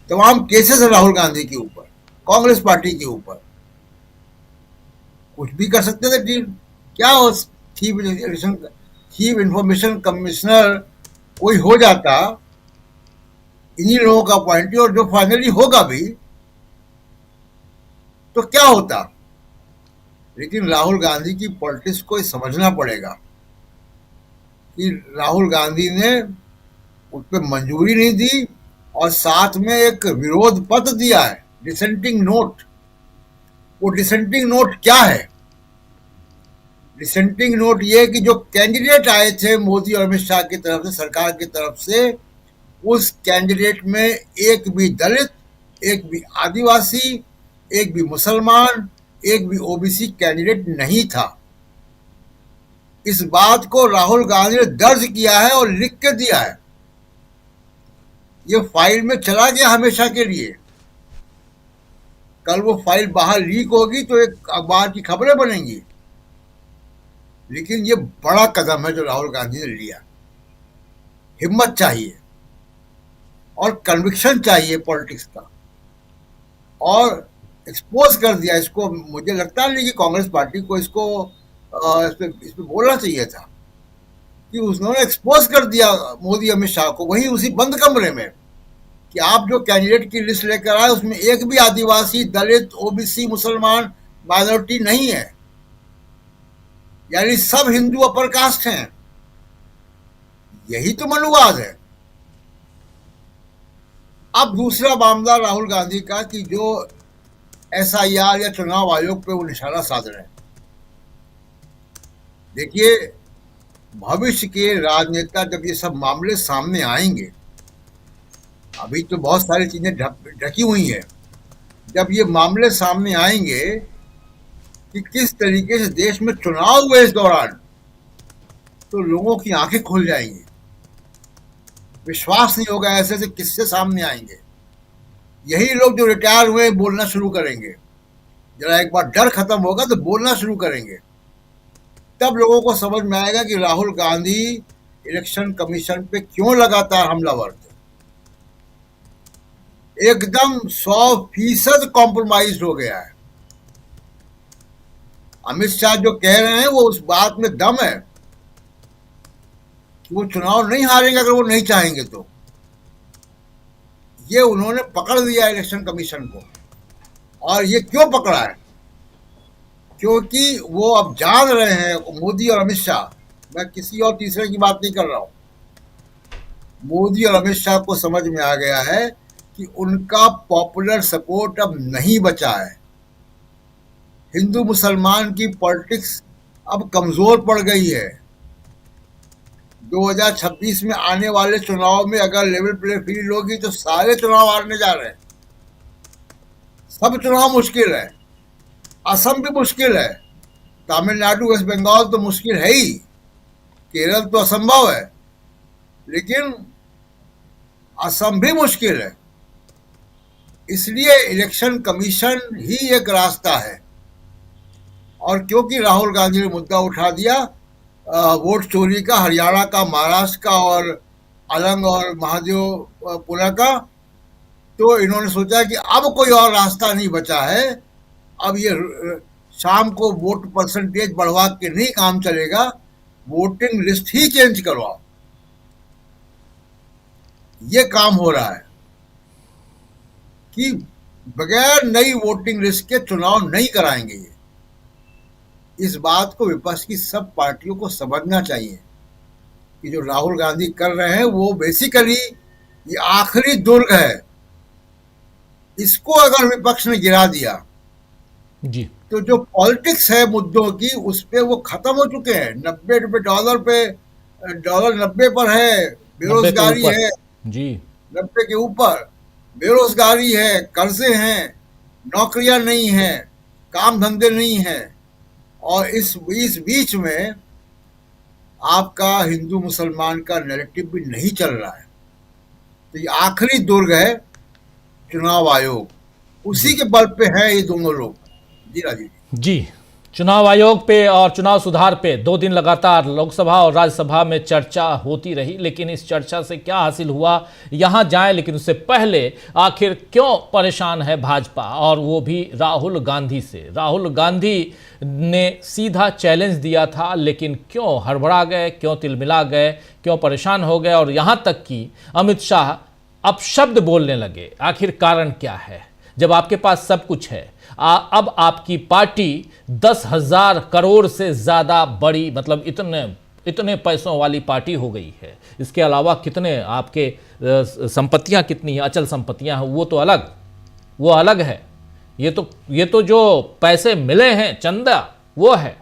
तमाम केसेस है राहुल गांधी के ऊपर, कांग्रेस पार्टी के ऊपर, कुछ भी कर सकते थे डील। क्या हो, चीफ इंफॉर्मेशन कमिश्नर कोई हो जाता इन्हीं लोगों का अपॉइंटी, और जो फाइनली होगा भी तो क्या होता। लेकिन राहुल गांधी की पॉलिटिक्स को समझना पड़ेगा कि राहुल गांधी ने उस पर मंजूरी नहीं दी और साथ में एक विरोध पत्र दिया है, डिसेंटिंग नोट। वो डिसेंटिंग नोट क्या है? डिसेंटिंग नोट ये कि जो कैंडिडेट आए थे मोदी और अमित शाह की तरफ से, सरकार की तरफ से, उस कैंडिडेट में एक भी दलित, एक भी आदिवासी, एक भी मुसलमान, एक भी ओबीसी कैंडिडेट नहीं था। इस बात को राहुल गांधी ने दर्ज किया है और लिख के दिया है। ये फाइल में चला गया हमेशा के लिए। कल वो फाइल बाहर लीक होगी तो एक अखबार की खबरें बनेंगी। लेकिन ये बड़ा कदम है जो राहुल गांधी ने लिया। हिम्मत चाहिए और कन्विक्शन चाहिए पॉलिटिक्स का, और एक्सपोज कर दिया इसको। मुझे लगता नहीं कि कांग्रेस पार्टी को इस पे बोलना चाहिए था कि उन्होंने एक्सपोज कर दिया मोदी अमित शाह को वहीं उसी बंद कमरे में कि आप जो कैंडिडेट की लिस्ट लेकर आए उसमें एक भी आदिवासी, दलित, ओबीसी, मुसलमान, माइनॉरिटी नहीं है, यानी सब हिंदू अपर कास्ट हैं। यही तो मनुवाद है। अब दूसरा मामला राहुल गांधी का कि जो एसआईआर या चुनाव आयोग पे वो निशाना साध रहे हैं। देखिए, भविष्य के राजनेता जब ये सब मामले सामने आएंगे, अभी तो बहुत सारी चीजें ढकी हुई हैं, जब ये मामले सामने आएंगे कि किस तरीके से देश में चुनाव हुए इस दौरान, तो लोगों की आंखें खुल जाएंगी। विश्वास नहीं होगा ऐसे ऐसे किस्से सामने आएंगे। यही लोग जो रिटायर हुए बोलना शुरू करेंगे, जरा एक बार डर खत्म होगा तो बोलना शुरू करेंगे। तब लोगों को समझ में आएगा कि राहुल गांधी इलेक्शन कमीशन पे क्यों लगातार हमलावर थे। एकदम 100% कॉम्प्रोमाइज हो गया है। अमित शाह जो कह रहे हैं वो उस बात में दम है कि वो चुनाव नहीं हारेंगे अगर वो नहीं चाहेंगे तो। ये उन्होंने पकड़ लिया इलेक्शन कमीशन को। और ये क्यों पकड़ा है? क्योंकि वो अब जान रहे हैं, मोदी और अमित शाह, मैं किसी और तीसरे की बात नहीं कर रहा हूं, मोदी और अमित शाह को समझ में आ गया है कि उनका पॉपुलर सपोर्ट अब नहीं बचा है। हिंदू मुसलमान की पॉलिटिक्स अब कमजोर पड़ गई है। 2026 में आने वाले चुनाव में अगर लेवल प्ले फील्ड होगी तो सारे चुनाव हारने जा रहे हैं। सब चुनाव मुश्किल है। असम भी मुश्किल है, तमिलनाडु वेस्ट बंगाल तो मुश्किल है ही, केरल तो असंभव है, लेकिन असम भी मुश्किल है। इसलिए इलेक्शन कमीशन ही एक रास्ता है। और क्योंकि राहुल गांधी ने मुद्दा उठा दिया वोट चोरी का, हरियाणा का, महाराष्ट्र का और अलंग और महादेवपुरा का, तो इन्होंने सोचा कि अब कोई और रास्ता नहीं बचा है। अब ये शाम को वोट परसेंटेज बढ़वा के नहीं काम चलेगा, वोटिंग लिस्ट ही चेंज करवाओ। ये काम हो रहा है कि बगैर नई वोटिंग लिस्ट के चुनाव नहीं कराएंगे। ये इस बात को विपक्ष की सब पार्टियों को समझना चाहिए कि जो राहुल गांधी कर रहे हैं वो बेसिकली ये आखिरी दुर्ग है। इसको अगर विपक्ष ने गिरा दिया जी, तो जो पॉलिटिक्स है मुद्दों की उस पे वो खत्म हो चुके हैं। $90 पे, डॉलर 90 पर है, बेरोजगारी है जी, 90 के ऊपर, बेरोजगारी है, कर्जे हैं, नौकरियां नहीं हैं, काम धंधे नहीं हैं। और इस बीच में आपका हिंदू मुसलमान का नैरेटिव भी नहीं चल रहा है। तो ये आखिरी दुर्ग है चुनाव आयोग, उसी के बल पे है ये दोनों लोग। जी राजीव जी। चुनाव आयोग पे और चुनाव सुधार पे 2 दिन लगातार लोकसभा और राज्यसभा में चर्चा होती रही, लेकिन इस चर्चा से क्या हासिल हुआ यहां जाएं, लेकिन उससे पहले आखिर क्यों परेशान है भाजपा, और वो भी राहुल गांधी से। राहुल गांधी ने सीधा चैलेंज दिया था, लेकिन क्यों हड़बड़ा गए, क्यों तिलमिला गए, क्यों परेशान हो गए, और यहां तक कि अमित शाह अपशब्द बोलने लगे। आखिर कारण क्या है? जब आपके पास सब कुछ है, अब आपकी पार्टी 10,000 करोड़ से ज्यादा बड़ी, मतलब इतने पैसों वाली पार्टी हो गई है। इसके अलावा कितने आपके संपत्तियां कितनी हैं, अचल संपत्तियां हैं, वो अलग है। ये तो जो पैसे मिले हैं चंदा वो है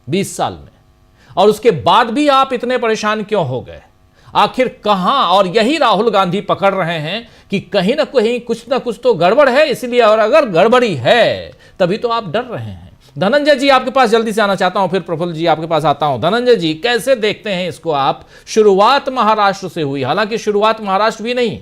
20 साल में, और उसके बाद भी आप इतने परेशान क्यों हो गए? आखिर कहां? और यही राहुल गांधी पकड़ रहे हैं कि कहीं ना कहीं कुछ ना कुछ तो गड़बड़ है, इसलिए, और अगर गड़बड़ी है तभी तो आप डर रहे हैं। धनंजय जी आपके पास जल्दी से आना चाहता हूं, फिर प्रफुल्ल जी आपके पास आता हूं। धनंजय जी, कैसे देखते हैं इसको आप? शुरुआत महाराष्ट्र से हुई, हालांकि शुरुआत महाराष्ट्र भी नहीं,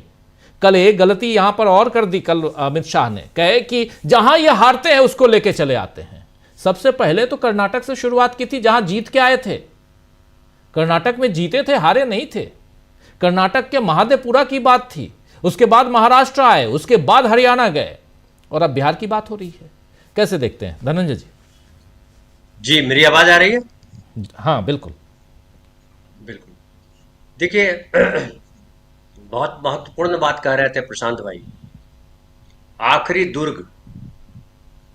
कल एक गलती यहां पर और कर दी कल अमित शाह ने, कहे कि जहां ये हारते हैं उसको लेके चले आते हैं। सबसे पहले तो कर्नाटक से शुरुआत की थी, जहां जीत के आए थे। कर्नाटक में जीते थे, हारे नहीं थे। कर्नाटक के महादेवपुरा की बात थी, उसके बाद महाराष्ट्र आए, उसके बाद हरियाणा गए, और अब बिहार की बात हो रही है। कैसे देखते हैं धनंजय जी? जी, मेरी आवाज आ रही है? हाँ बिल्कुल बिल्कुल। देखिए, बहुत महत्वपूर्ण बात कह रहे थे प्रशांत भाई। आखिरी दुर्ग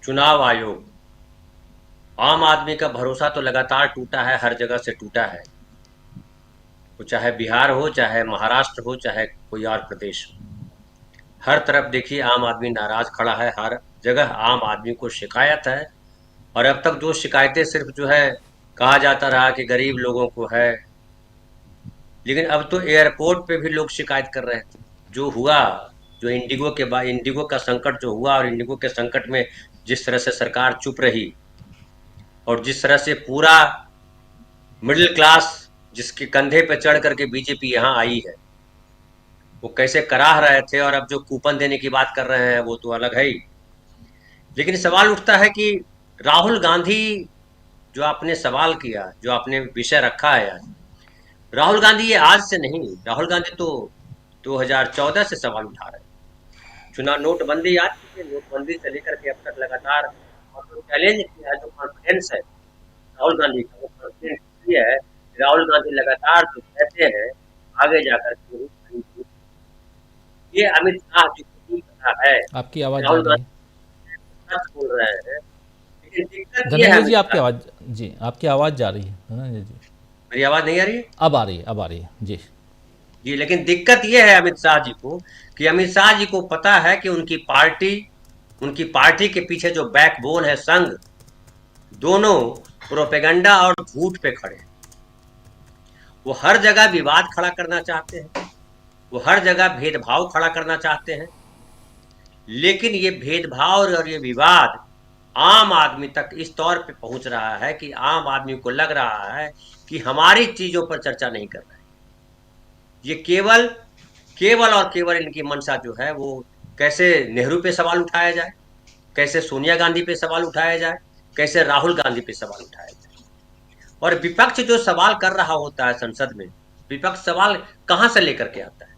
चुनाव आयोग। आम आदमी का भरोसा तो लगातार टूटा है, हर जगह से टूटा है, वो चाहे बिहार हो, चाहे महाराष्ट्र हो, चाहे कोई और प्रदेश हो। हर तरफ देखिए आम आदमी नाराज खड़ा है, हर जगह आम आदमी को शिकायत है। और अब तक जो शिकायतें सिर्फ जो है कहा जाता रहा कि गरीब लोगों को है, लेकिन अब तो एयरपोर्ट पे भी लोग शिकायत कर रहे थे। जो हुआ, जो इंडिगो के बाद इंडिगो का संकट जो हुआ, और इंडिगो के संकट में जिस तरह से सरकार चुप रही, और जिस तरह से पूरा मिडिल क्लास जिसके कंधे पे चढ़ करके बीजेपी यहाँ आई है, वो कैसे कराह रहे थे, और अब जो कूपन देने की बात कर रहे हैं वो तो अलग है ही। लेकिन सवाल उठता है कि राहुल गांधी, जो आपने सवाल किया, जो आपने विषय रखा है आज, राहुल गांधी ये आज से नहीं, राहुल गांधी तो 2014 से सवाल उठा रहे हैं। चुनाव नोटबंदी आज की, नोटबंदी से लेकर के अब तक लगातार जो चैलेंज किया है, जो कॉन्फिडेंस है राहुल गांधी का, वो कॉन्फिडेंस ये है, राहुल गांधी लगातार जो कहते हैं आगे जाकर के ये अमित शाह जी को नहीं पता है। आपकी आवाज जा राहुल रही है गांधी सच बोल रहे हैं, लेकिन दिक्कत ये है धनंजय जी, अमित आपकी शाह, आवाज, जी आपकी आवाज जा रही है धनंजय जी। मेरी आवाज नहीं आ रही है अब आ रही है, अब आ रही है जी। जी। लेकिन दिक्कत ये है अमित शाह जी को, कि अमित शाह जी को पता है कि उनकी पार्टी के पीछे जो बैकबोन है संघ, दोनों प्रोपेगेंडा और झूठ पे खड़े हैं। वो हर जगह विवाद खड़ा करना चाहते हैं, वो हर जगह भेदभाव खड़ा करना चाहते हैं, लेकिन ये भेदभाव और ये विवाद आम आदमी तक इस तौर पे पहुंच रहा है कि आम आदमी को लग रहा है कि हमारी चीजों पर चर्चा नहीं कर रहे हैं। ये केवल और केवल इनकी मंशा जो है वो कैसे नेहरू पे सवाल उठाया जाए, कैसे सोनिया गांधी पे सवाल उठाया जाए, कैसे राहुल गांधी पे सवाल उठाया जाए। और विपक्ष जो सवाल कर रहा होता है संसद में, विपक्ष सवाल कहां से लेकर के आता है?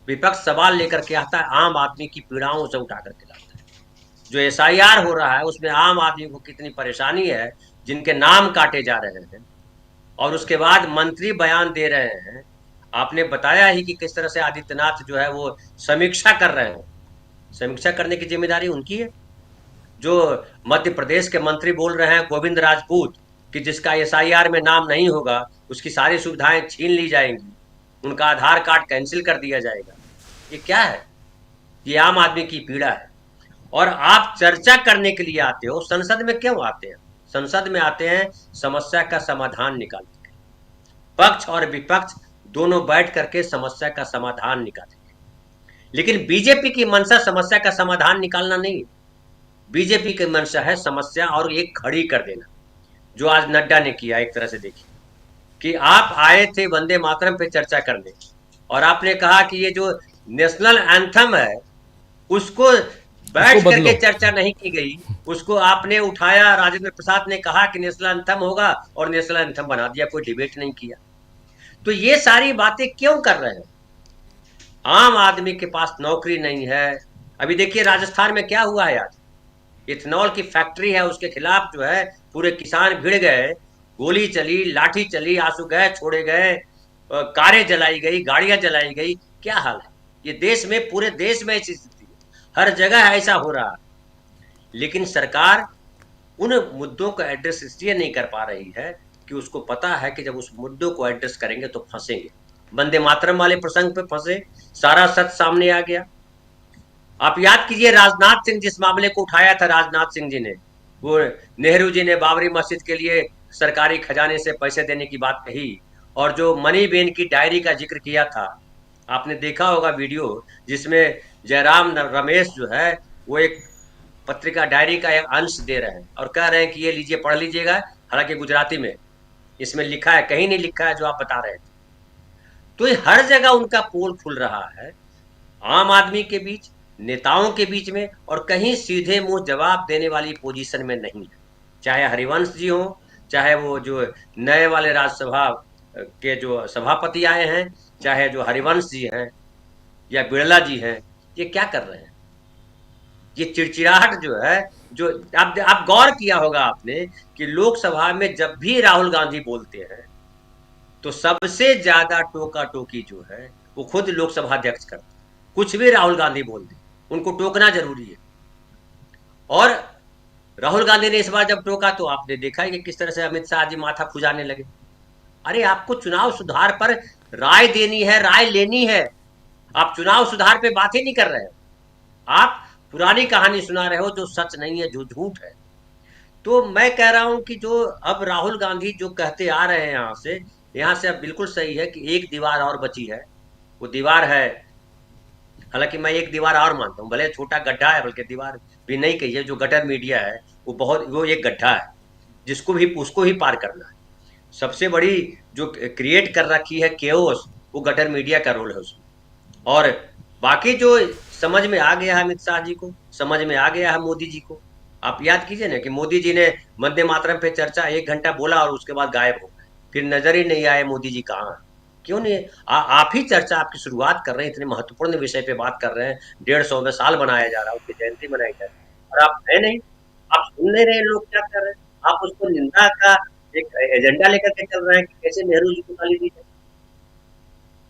विपक्ष सवाल लेकर के आता है आम आदमी की पीड़ाओं से उठा करके लाता है। जो एसआईआर हो रहा है उसमें आम आदमी को कितनी परेशानी है, जिनके नाम काटे जा रहे हैं, और उसके बाद मंत्री बयान दे रहे हैं। आपने बताया ही कि किस तरह से आदित्यनाथ जो है वो समीक्षा कर रहे हैं, समीक्षा करने की जिम्मेदारी उनकी है। जो मध्य प्रदेश के मंत्री बोल रहे हैं गोविंद राजपूत कि जिसका एसआईआर में नाम नहीं होगा उसकी सारी सुविधाएं छीन ली जाएंगी, उनका आधार कार्ड कैंसिल कर दिया जाएगा। ये क्या है? ये आम आदमी की पीड़ा है। और आप चर्चा करने के लिए आते हो, संसद में क्यों आते हैं? संसद में आते हैं समस्या का समाधान निकालने के लिए। पक्ष और विपक्ष दोनों बैठ करके समस्या का समाधान निकालेंगे। लेकिन बीजेपी की मंशा समस्या का समाधान निकालना नहीं, बीजेपी की मंशा है समस्या और एक खड़ी कर देना, जो आज नड्डा ने किया। एक तरह से देखिए कि आप आए थे वंदे मातरम पे चर्चा करने, और आपने कहा कि ये जो नेशनल एंथम है उसको बैठ करके चर्चा नहीं की गई, उसको आपने उठाया। राजेंद्र प्रसाद ने कहा कि नेशनल एंथम होगा और नेशनल एंथम बना दिया, कोई डिबेट नहीं किया। तो ये सारी बातें क्यों कर रहे हैं? आम आदमी के पास नौकरी नहीं है। अभी देखिए राजस्थान में क्या हुआ है आज, इथेनॉल की फैक्ट्री है, उसके खिलाफ जो है पूरे किसान भिड़ गए, गोली चली, लाठी चली, आंसू गए छोड़े गए, कारें जलाई गई, गाड़ियां जलाई गई। क्या हाल है? ये देश में, पूरे देश में ऐसी स्थिति है, हर जगह ऐसा हो रहा है। लेकिन सरकार उन मुद्दों को एड्रेस इसलिए नहीं कर पा रही है कि उसको पता है कि जब उस मुद्दों को एड्रेस करेंगे तो फंसेंगे। वंदे मातरम वाले प्रसंग पे फंसे, सारा सच सामने आ गया। आप याद कीजिए राजनाथ सिंह जिस मामले को उठाया था, राजनाथ सिंह जी ने, वो नेहरू जी ने बाबरी मस्जिद के लिए सरकारी खजाने से पैसे देने की बात कही, और जो मनी बेन की डायरी का जिक्र किया था, आपने देखा होगा वीडियो, जिसमें जयराम रमेश जो है वो एक पत्रिका डायरी का एक अंश दे रहे हैं और कह रहे हैं कि ये लीजिए पढ़ लीजिएगा, हालांकि गुजराती में इसमें लिखा है, कहीं नहीं लिखा है जो आप बता रहे थे। तो ये हर जगह उनका पोल खुल रहा है, आम आदमी के बीच, नेताओं के बीच में, और कहीं सीधे मुंह जवाब देने वाली पोजीशन में नहीं है। चाहे हरिवंश जी हो, चाहे वो जो नए वाले राज्यसभा के जो सभापति आए हैं, चाहे जो हरिवंश जी हैं या बिरला जी हैं, ये क्या कर रहे हैं? ये चिड़चिड़ाहट जो है, जो आप गौर किया होगा आपने कि लोकसभा में जब भी राहुल गांधी बोलते हैं तो सबसे ज्यादा टोका टोकी जो है वो खुद लोकसभा अध्यक्ष करते हैं। कुछ भी राहुल गांधी बोल दे, उनको टोकना जरूरी है। और राहुल गांधी ने इस बार जब टोका तो आपने देखा कि किस तरह से अमित शाह जी माथा खुजाने लगे। अरे आपको चुनाव सुधार पर राय देनी है, राय लेनी है, आप चुनाव सुधार पे बात ही नहीं कर रहे हैं। आप पुरानी कहानी सुना रहे हो जो सच नहीं है, जो झूठ है। तो मैं कह रहा हूं कि जो अब राहुल गांधी जो कहते आ रहे हैं यहाँ से अब बिल्कुल सही है कि एक दीवार और बची है। वो दीवार है, हालांकि मैं एक दीवार और मानता हूँ, भले छोटा गड्ढा है, बल्कि दीवार भी नहीं कहिए, जो गटर मीडिया है वो एक गड्ढा है जिसको भी उसको ही पार करना है। सबसे बड़ी जो क्रिएट कर रखी है केओस, वो गटर मीडिया का रोल है उसमें। और बाकी जो समझ में आ गया है अमित शाह जी को, समझ में आ गया है मोदी जी को। आप याद कीजिए ना कि मोदी जी ने वंदे मातरम पे चर्चा 1 घंटा बोला और उसके बाद गायब हो गए, फिर नजर ही नहीं आए मोदी जी कहाँ हैं। क्यों नहीं? आप ही चर्चा आपकी शुरुआत कर रहे हैं, इतने महत्वपूर्ण विषय पे बात कर रहे हैं, 150वें साल बनाया जा रहा है, उसकी जयंती मनाई जा रही है, और आप है नहीं, आप सुन नहीं रहे लोग क्या कर रहे हैं, आप उसको निंदा का एक एजेंडा लेकर के चल रहे हैं कि कैसे नेहरू जी को गाली दी जाए।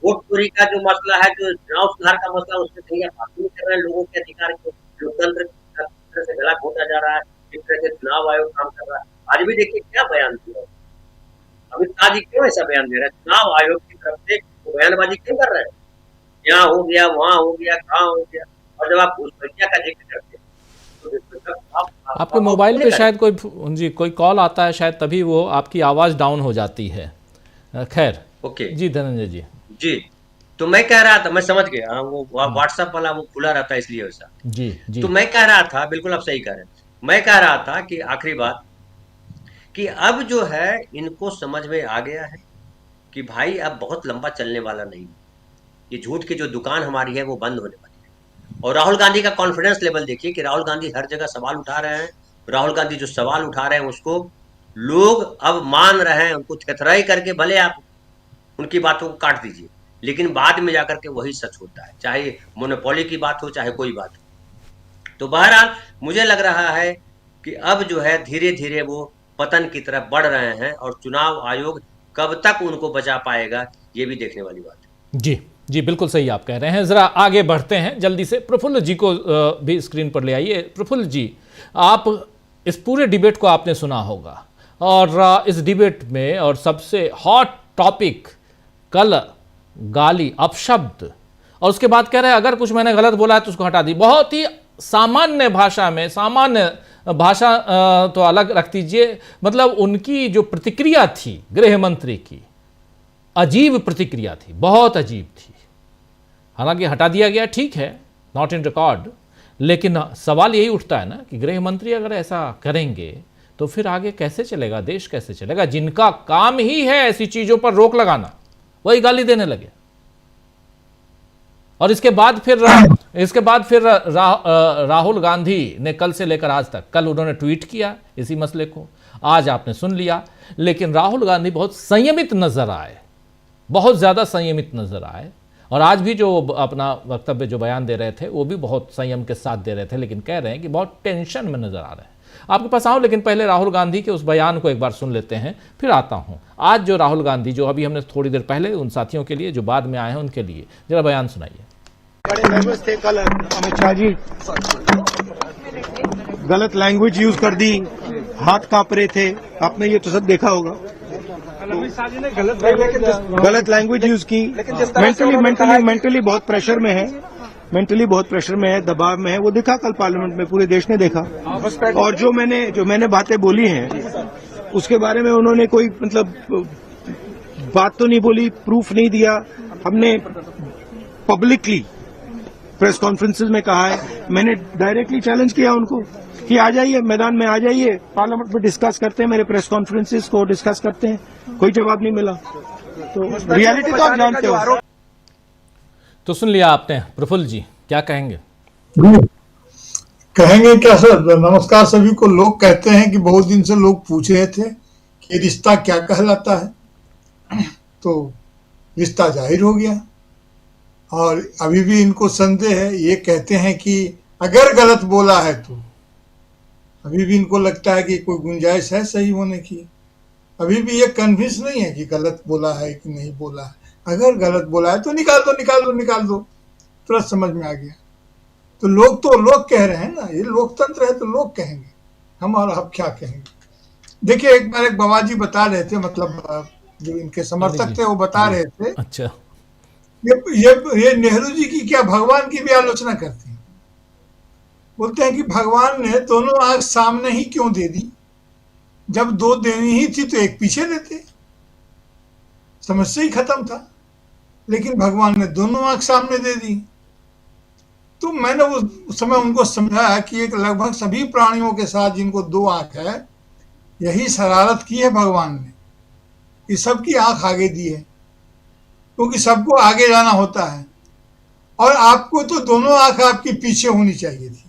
वोट चोरी का जो मसला है, जो चुनाव सुधार का मसला, उसमें कहीं आप बात नहीं कर रहे हैं। लोगों के अधिकार को लोकतंत्र किस तरह से गला घोटा जा रहा है, किस तरह से चुनाव आयोग काम कर रहा है। आज भी देखिए क्या बयान दिया अमित शाह जी, क्यों ऐसा बयान दे रहे हैं? चुनाव आयोग की तरफ से वो बयानबाजी क्यों कर रहे हैं? यहाँ हो गया, वहां हो गया, कहाँ हो गया। और जब आप घुसपैठिया का जिक्र करते हैं तो आपके मोबाइल पे शायद कोई कॉल आता है, शायद तभी वो आपकी आवाज़ डाउन हो जाती है। खैर, ओके जी धनंजय जी। जी, तो मैं कह रहा था, मैं समझ गया, वो व्हाट्सएप वाला वो खुला रहता है इसलिए वैसा। जी जी। तो मैं कह रहा था, बिल्कुल आप सही कह रहे हैं, मैं कह रहा था कि आखिरी बात कि अब जो है इनको समझ में आ गया है कि भाई अब बहुत लंबा चलने वाला नहीं, ये झूठ की जो दुकान हमारी है वो बंद होने वाली है। और राहुल गांधी का कॉन्फिडेंस लेवल देखिए कि राहुल गांधी हर जगह सवाल उठा रहे हैं। राहुल गांधी जो सवाल उठा रहे हैं उसको लोग अब मान रहे हैं, उनको थेथराई करके भले आप उनकी बातों को काट दीजिए, लेकिन बाद में जाकर के वही सच होता है, चाहे मोनोपोली की बात हो, चाहे कोई बात हो। तो बहरहाल मुझे लग रहा है कि अब जो है धीरे धीरे वो पतन की तरफ बढ़ रहे हैं, और चुनाव आयोग कब तक उनको बचा पाएगा ये भी देखने वाली बात है। जी जी, बिल्कुल सही आप कह रहे हैं। ज़रा आगे बढ़ते हैं, जल्दी से प्रफुल्ल जी को भी स्क्रीन पर ले आइए। प्रफुल्ल जी, आप इस पूरे डिबेट को आपने सुना होगा, और इस डिबेट में और सबसे हॉट टॉपिक कल गाली, अपशब्द, और उसके बाद कह रहे हैं अगर कुछ मैंने गलत बोला है तो उसको हटा दी। बहुत ही सामान्य भाषा में, सामान्य भाषा तो अलग रख दीजिए, मतलब उनकी जो प्रतिक्रिया थी गृह मंत्री की, अजीब प्रतिक्रिया थी, बहुत अजीब थी। हालांकि हटा दिया गया, ठीक है, नॉट इन रिकॉर्ड, लेकिन सवाल यही उठता है ना कि गृह मंत्री अगर ऐसा करेंगे तो फिर आगे कैसे चलेगा, देश कैसे चलेगा? जिनका काम ही है ऐसी चीजों पर रोक लगाना, वही गाली देने लगे। और इसके बाद फिर राहुल गांधी ने कल से लेकर आज तक, कल उन्होंने ट्वीट किया इसी मसले को, आज आपने सुन लिया, लेकिन राहुल गांधी बहुत संयमित नजर आए, बहुत ज्यादा संयमित नजर आए। और आज भी जो अपना वक्तव्य, जो बयान दे रहे थे, वो भी बहुत संयम के साथ दे रहे थे, लेकिन कह रहे हैं कि बहुत टेंशन में नजर आ रहे हैं। आपके पास आऊं, लेकिन पहले राहुल गांधी के उस बयान को एक बार सुन लेते हैं, फिर आता हूं। आज जो राहुल गांधी, जो अभी हमने थोड़ी देर पहले उन साथियों के लिए जो बाद में आए हैं उनके लिए जरा बयान सुनाइए। बड़े नर्वस थे कल अमित शाह जी, गलत लैंग्वेज यूज कर दी, हाथ कांप रहे थे, आपने ये तो सब देखा होगा। अमित शाह जी ने गलत लैंग्वेज यूज की, मेंटली बहुत प्रेशर में है, मेंटली बहुत प्रेशर में है, दबाव में है, वो दिखा कल पार्लियामेंट में, पूरे देश ने देखा। और जो मैंने बातें बोली हैं उसके बारे में उन्होंने कोई मतलब बात तो नहीं बोली, प्रूफ नहीं दिया। हमने पब्लिकली प्रेस कॉन्फ्रेंसेस में कहा है, मैंने डायरेक्टली चैलेंज किया उनको कि आ जाइए मैदान में, आ जाइए पार्लियामेंट में, डिस्कस करते हैं, मेरे प्रेस कॉन्फ्रेंसेस को डिस्कस करते हैं। कोई जवाब नहीं मिला। तो रियलिटी तो आप जानते हो। तो सुन लिया आपने। प्रफुल्ल जी क्या कहेंगे? कहेंगे क्या सर, नमस्कार सभी को। लोग कहते हैं कि बहुत दिन से लोग पूछ रहे थे कि रिश्ता क्या कहलाता है, तो रिश्ता जाहिर हो गया। और अभी भी इनको संदेह है, ये कहते हैं कि अगर गलत बोला है तो अभी भी इनको लगता है कि कोई गुंजाइश है सही होने की। अभी भी ये कन्विंस नहीं है कि गलत बोला है कि नहीं बोला है। अगर गलत बोला है तो निकाल दो, तुरंत समझ में आ गया। तो लोग कह रहे हैं ना, ये लोकतंत्र है तो लोग कहेंगे, हम और अब क्या कहेंगे। देखिए, एक बार एक बाबा जी बता रहे थे, मतलब जो इनके समर्थक थे वो बता रहे थे, अच्छा, ये नेहरू जी की क्या भगवान की भी आलोचना करते हैं। बोलते हैं कि भगवान ने दोनों आंख सामने ही क्यों दे दी, जब 2 देनी ही थी तो एक पीछे देते, समस्या ही खत्म था। लेकिन भगवान ने दोनों आंख सामने दे दी। तो मैंने उस समय उनको समझाया कि एक लगभग सभी प्राणियों के साथ जिनको 2 आंख है, यही शरारत की है भगवान ने कि सबकी आंख आगे दी है, क्योंकि सबको आगे जाना होता है। और आपको तो दोनों आंख आपकी पीछे होनी चाहिए थी,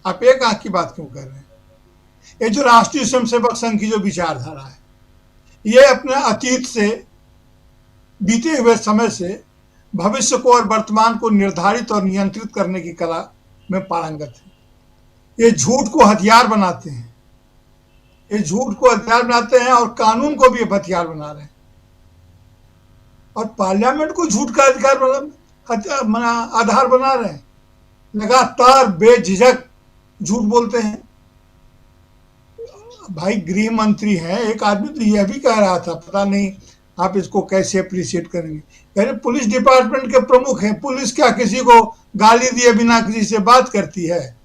आप एक आंख की बात क्यों कर रहे हैं? ये जो राष्ट्रीय स्वयंसेवक संघ की जो विचारधारा है, ये अपने अतीत से, बीते हुए समय से भविष्य को और वर्तमान को निर्धारित और नियंत्रित करने की कला में पारंगत है। ये झूठ को हथियार बनाते हैं, ये झूठ को हथियार बनाते हैं और कानून को भी हथियार बना रहे हैं। और पार्लियामेंट को झूठ का आधार बना रहे हैं, लगातार बेझिझक झूठ बोलते हैं। भाई गृह मंत्री हैं, एक आदमी तो यह भी कह रहा था, पता नहीं आप इसको कैसे अप्रिशिएट करेंगे, कह रहे पुलिस डिपार्टमेंट के प्रमुख हैं, पुलिस क्या किसी को गाली दिए बिना किसी से बात करती है?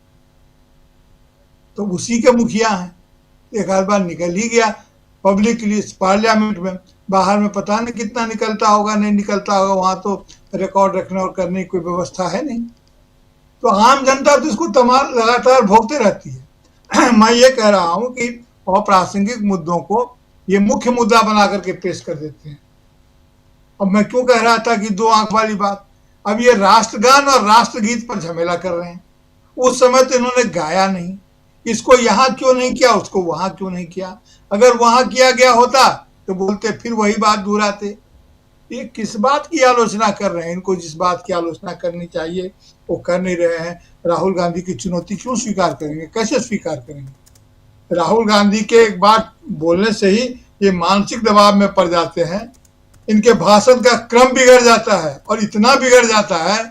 तो उसी के मुखिया हैं। एक आध बार निकल ही गया पब्लिकली पार्लियामेंट में, बाहर में पता नहीं कितना निकलता होगा, नहीं निकलता होगा, वहां तो रिकॉर्ड रखने और करने की कोई व्यवस्था है नहीं। तो आम जनता तो इसको तमाम लगातार भोगते रहती है। मैं ये कह रहा हूं कि अप्रासंगिक मुद्दों को ये मुख्य मुद्दा बना करके पेश कर देते हैं। अब मैं क्यों कह रहा था कि 2 आंख वाली बात, अब ये राष्ट्रगान और राष्ट्रगीत पर झमेला कर रहे हैं। उस समय तो इन्होंने गाया नहीं, इसको यहाँ क्यों नहीं किया, उसको वहां क्यों नहीं किया। अगर वहां किया गया होता तो बोलते फिर वही बात दोहराते। ये किस बात की आलोचना कर रहे हैं? इनको जिस बात की आलोचना करनी चाहिए वो कर नहीं रहे हैं। राहुल गांधी की चुनौती क्यों स्वीकार करेंगे, कैसे स्वीकार करेंगे? राहुल गांधी के एक बात बोलने से ही ये मानसिक दबाव में पड़ जाते हैं, इनके भाषण का क्रम बिगड़ जाता है, और इतना बिगड़ जाता है